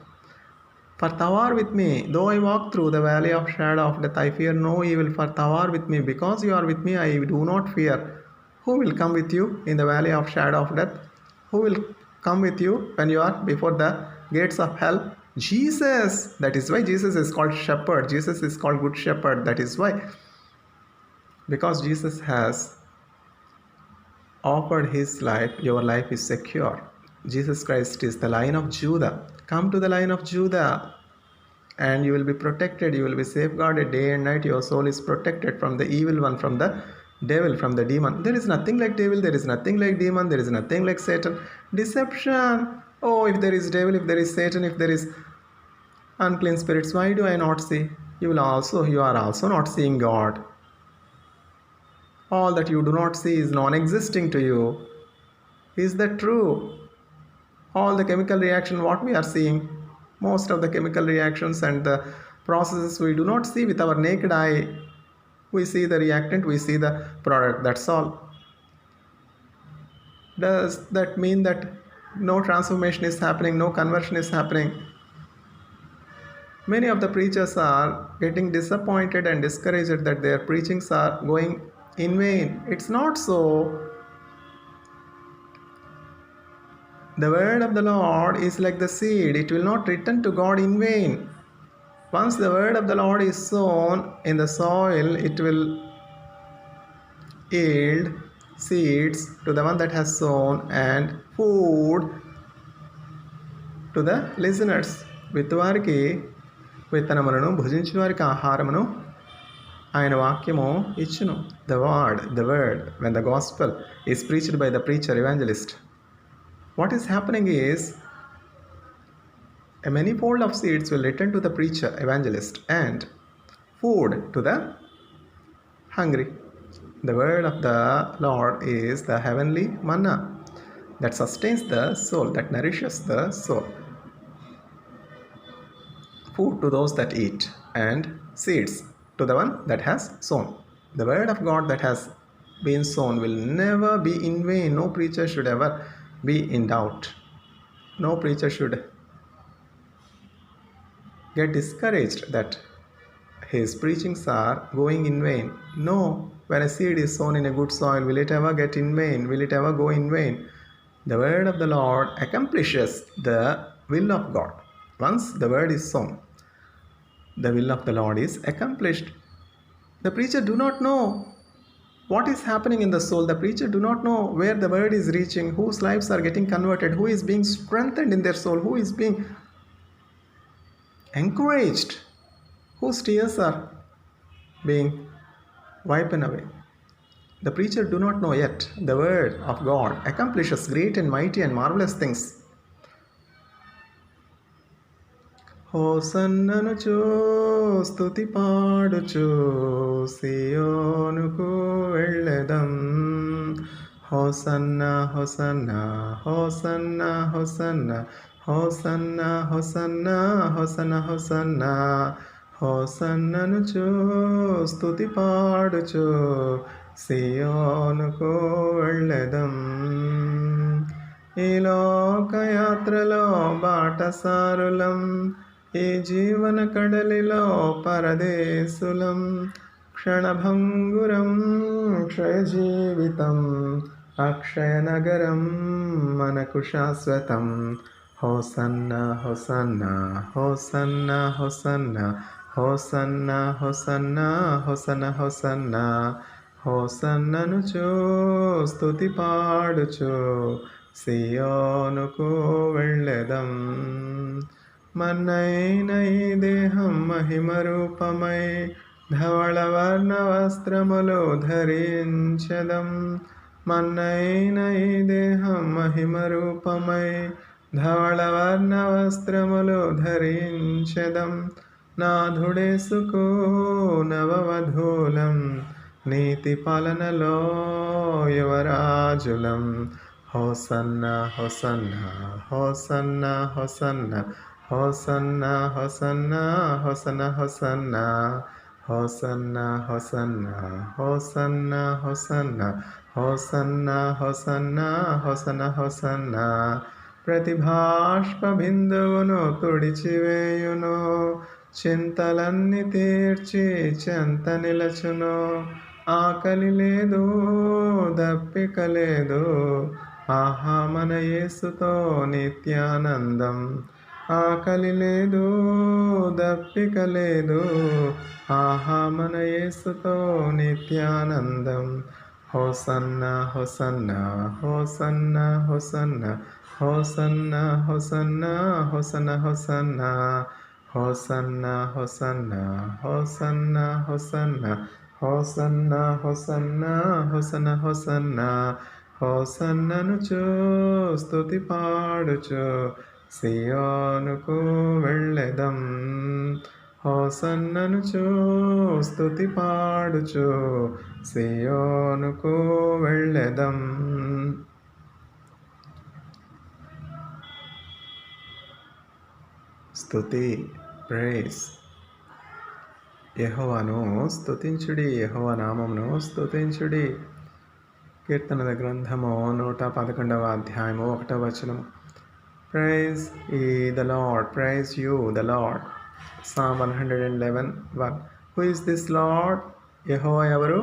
For thou art with me, though I walk through the valley of shadow of death, I fear no evil, for thou art with me. Because you are with me, I do not fear. Who will come with you in the valley of shadow of death? Who will come with you when you are before the gates of hell? Jesus. That is why Jesus is called shepherd. Jesus is called good shepherd. That is why. Because Jesus has offered his life, your life is secure. Jesus Christ is the Lion of Judah. Come to the Lion of Judah and you will be protected. You will be safeguarded day and night. Your soul is protected from the evil one, from the devil, from the demon. There is nothing like devil. There is nothing like demon. There is nothing like Satan. Deception. Oh, if there is devil, if there is Satan, if there is unclean spirits, why do I not see? You are also not seeing God. All that you do not see is non-existing to you. Is that true? All the chemical reaction, what we are seeing, most of the chemical reactions and the processes we do not see with our naked eye. We see the reactant, we see the product, that's all. Does that mean that no transformation is happening, no conversion is happening? Many of the preachers are getting disappointed and discouraged that their preachings are going in vain. It's not so. The word of the Lord is like the seed. It will not return to God in vain. Once the word of the Lord is sown in the soil, it will yield seeds to the one that has sown and food to the listeners. విత్తువారికి విత్తనములను భుజించువారికి ఆహారమును ఆయన వాక్యము ఇచ్చును. The word, when the gospel is preached by the preacher, evangelist, what is happening is a manifold of seeds will return to the preacher, evangelist, and food to the hungry. The word of the Lord is the heavenly manna that sustains the soul, that nourishes the soul. Food to those that eat, and seeds to the one that has sown. The word of God that has been sown will never be in vain. No preacher should ever be in doubt. No preacher should get discouraged that his preachings are going in vain. No, when a seed is sown in a good soil, will it ever get in vain? Will it ever go in vain? The word of the Lord accomplishes the will of God. Once the word is sown, the will of the Lord is accomplished. The preacher do not know what is happening in the soul. The preacher do not know where the word is reaching, whose lives are getting converted, who is being strengthened in their soul, who is being encouraged, whose tears are being wiped away. The preacher do not know yet. The word of God accomplishes great and mighty and marvelous things. హోసన్ననుచు స్తుతి పాడుచు సియోనుకు వెళ్ళెదం. హోసన్న హోసన్న హోసన్న హోసన్న హోసన్న హోసన్న హోసన్న హోసన్న హోసన్ననుచు స్తుతి పాడుచు సియోనుకు వెళ్ళెదం. ఈ లోకయాత్రలో బాటసారులం, ఈ జీవన కడలిలో పరదేశులం. క్షణభంగురం క్షయజీవితం, అక్షయనగరం మనకు శాశ్వతం. హోసన్న హోసన్న హోసన్న హోసన్న హోసన్న హోసన్న హోసన్న హోసన్న హోసన్ననుచు స్తుతి పాడుచు సియోనుకు వెళ్ళెదం. మన్నైన ఈ దేహం మహిమ రూపమై ధవళవర్ణ వస్త్రములు ధరించెదం. మన్నైన ఈ దేహం మహిమ రూపమై ధవళవర్ణ వస్త్రములు ధరించెదం. నాథుడేసుకు నవవధూలం, నీతి పాలనలో యువరాజులం. హోసన్న హోసన్న హోసన్న హోసన్న హోసన్న హోసన్న హోసన్న హోసన్న హోసన్న హోసన్న హోసన్న హోసన్న హోసన్న హోసన్న హోసన్న హోసన్న ప్రతిభాష్ప బిందువును తుడిచివేయును, చింతలన్నీ తీర్చి చెంత నిలచును. ఆకలి లేదు దప్పిక లేదు, ఆహా మన యేసుతో నిత్యానందం. ఆకలి లేదు దప్పిక లేదు, ఆహా మన యేసుతో నిత్యానందం. హోసన్న హోసన్న హోసన్న హోసన్న హోసన్న హోసన్న హోసన్న హోసన్న హోసన్న హోసన్న హోసన్న హోసన్న హోసన్న హోసన్న హోసన్న హోసన్న హోసన్ననుచు స్తుతి పాడుచు సియోనుకు వెళ్ళెదం. హోసన్ననుచు స్తుతి పాడుచు సియోనుకు వెళ్ళెదం. స్తుతి, ప్రైజ్. యెహోవాను స్తుతించుడి, యెహోవా నామమును స్తుతించుడి. కీర్తనల గ్రంథము 111వ అధ్యాయము 1వ వచనము. Praise ye the Lord, praise you the Lord. Psalm 111:1. Who is this Lord? యెహోవా ఎవరు?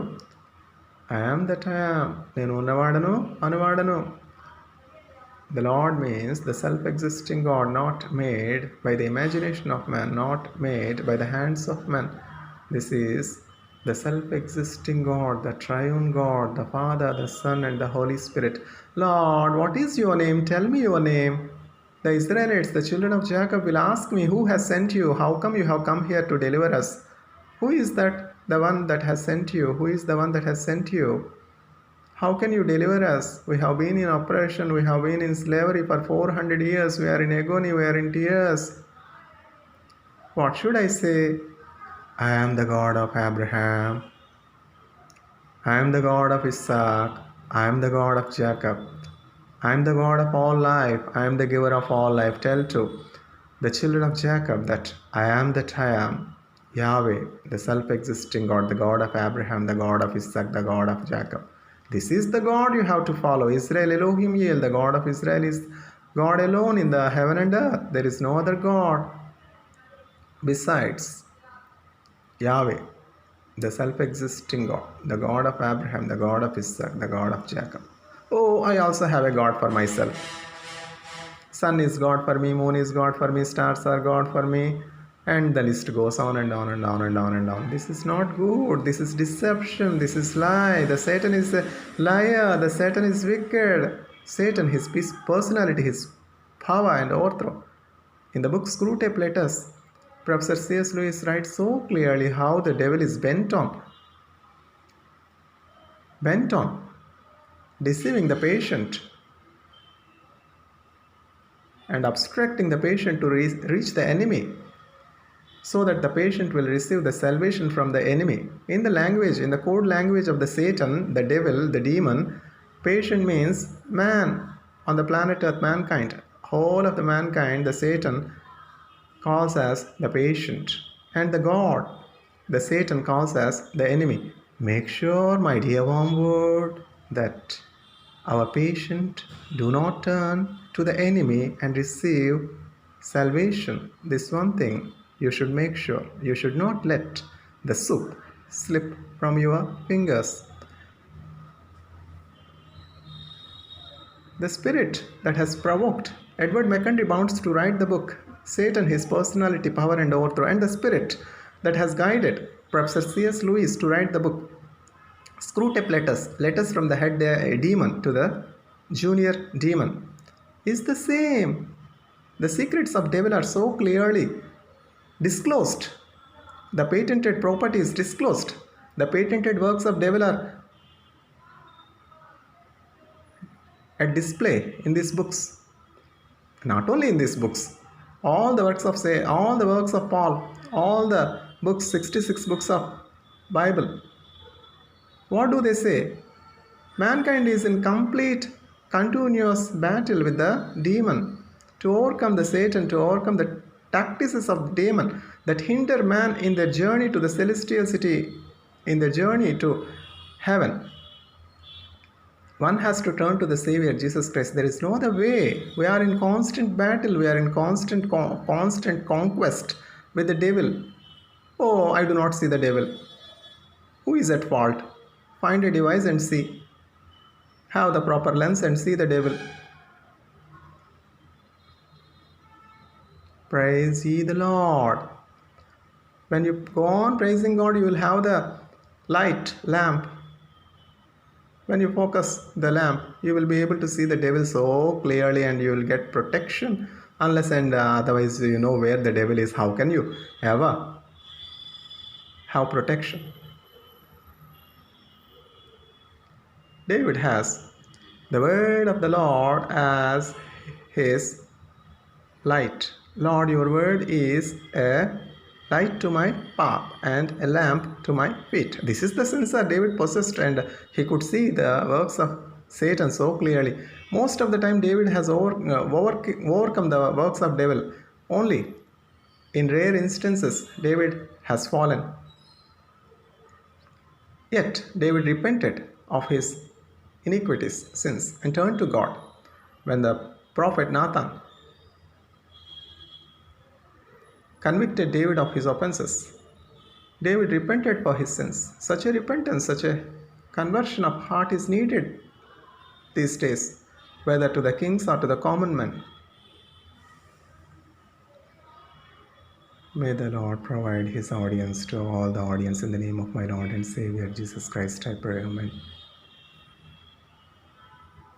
I am that I am. నేను ఉన్నవాడను అనువాడను. The Lord means the self-existing God, not made by the imagination of man, not made by the hands of man. This is the self-existing God, the triune God, the Father, the Son, and the Holy Spirit. Lord, what is your name? Tell me your name. The Israelites, the children of Jacob, will ask me, who has sent you? How come you have come here to deliver us? Who is that? The one that has sent you. Who is the one that has sent you? How can you deliver us? We have been in oppression. We have been in slavery for 400 years. We are in agony. We are in tears. What should I say? I am the God of Abraham. I am the God of Isaac. I am the God of Jacob. I am the God of all life. I am the giver of all life. Tell to the children of Jacob that I am that I am. Yahweh, the self-existing God, the God of Abraham, the God of Isaac, the God of Jacob. This is the God you have to follow. Israel Elohim Yel, the God of Israel is God alone in the heaven and earth. There is no other God besides Yahweh, the self-existing God, the God of Abraham, the God of Isaac, the God of Jacob. Oh, I also have a God for myself. Sun is God for me, moon is God for me, stars are God for me, and the list goes on and on and on and on and on. This is not good. This is deception. This is lie. The Satan is a liar. The Satan is wicked. Satan, his personality, his power and overthrow. In the book Screwtape Letters, Professor C.S. Lewis writes so clearly how the devil is bent on deceiving the patient and obstructing the patient to reach the enemy, so that the patient will receive the salvation from the enemy. In the language, in the code language of the Satan, the devil, the demon, patient means man on the planet Earth, mankind. Whole of the mankind, the Satan calls as the patient. And the God, the Satan calls as the enemy. Make sure, my dear wormwood, that our patient do not turn to the enemy and receive salvation. This one thing you should make sure. You should not let the soup slip from your fingers. The spirit that has provoked Edward McCondy Bounds to write the book Satan, His Personality, Power and Overthrow, and the spirit that has guided Professor C.S. Lewis to write the book Screwtape Letters from the head demon to the junior demon, is the same. The secrets of devil are so clearly disclosed. The patented property is disclosed. The patented works of devil are at display in these books. Not only in these books, all the works of Paul, all the books, 66 books of Bible. What do they say? Mankind is in complete, continuous battle with the demon to overcome the Satan, to overcome the tactics of the demon that hinder man in their journey to the celestial city, in their journey to heaven. One has to turn to the Savior, Jesus Christ. There is no other way. We are in constant battle. We are in constant conquest with the devil. Oh, I do not see the devil. Who is at fault? Find a device and see. Have the proper lens and see the devil. Praise ye the Lord. When you go on praising God, you will have the lamp. When you focus the lamp, you will be able to see the devil so clearly and you will get protection. Unless and otherwise you know where the devil is. How can you ever have protection? David has the word of the Lord as his light. Lord, your word is a light to my path and a lamp to my feet. This is the sensor David possessed, and he could see the works of Satan so clearly. Most of the time David has overcome the works of devil. Only in rare instances David has fallen. Yet David repented of his iniquities, sins, and turned to God. When the prophet Nathan convicted David of his offenses, David repented for his sins. Such a repentance, such a conversion of heart is needed these days, whether to the kings or to the common men. May the Lord provide his audience to all the audience in the name of my Lord and Savior Jesus Christ, I pray. Amen.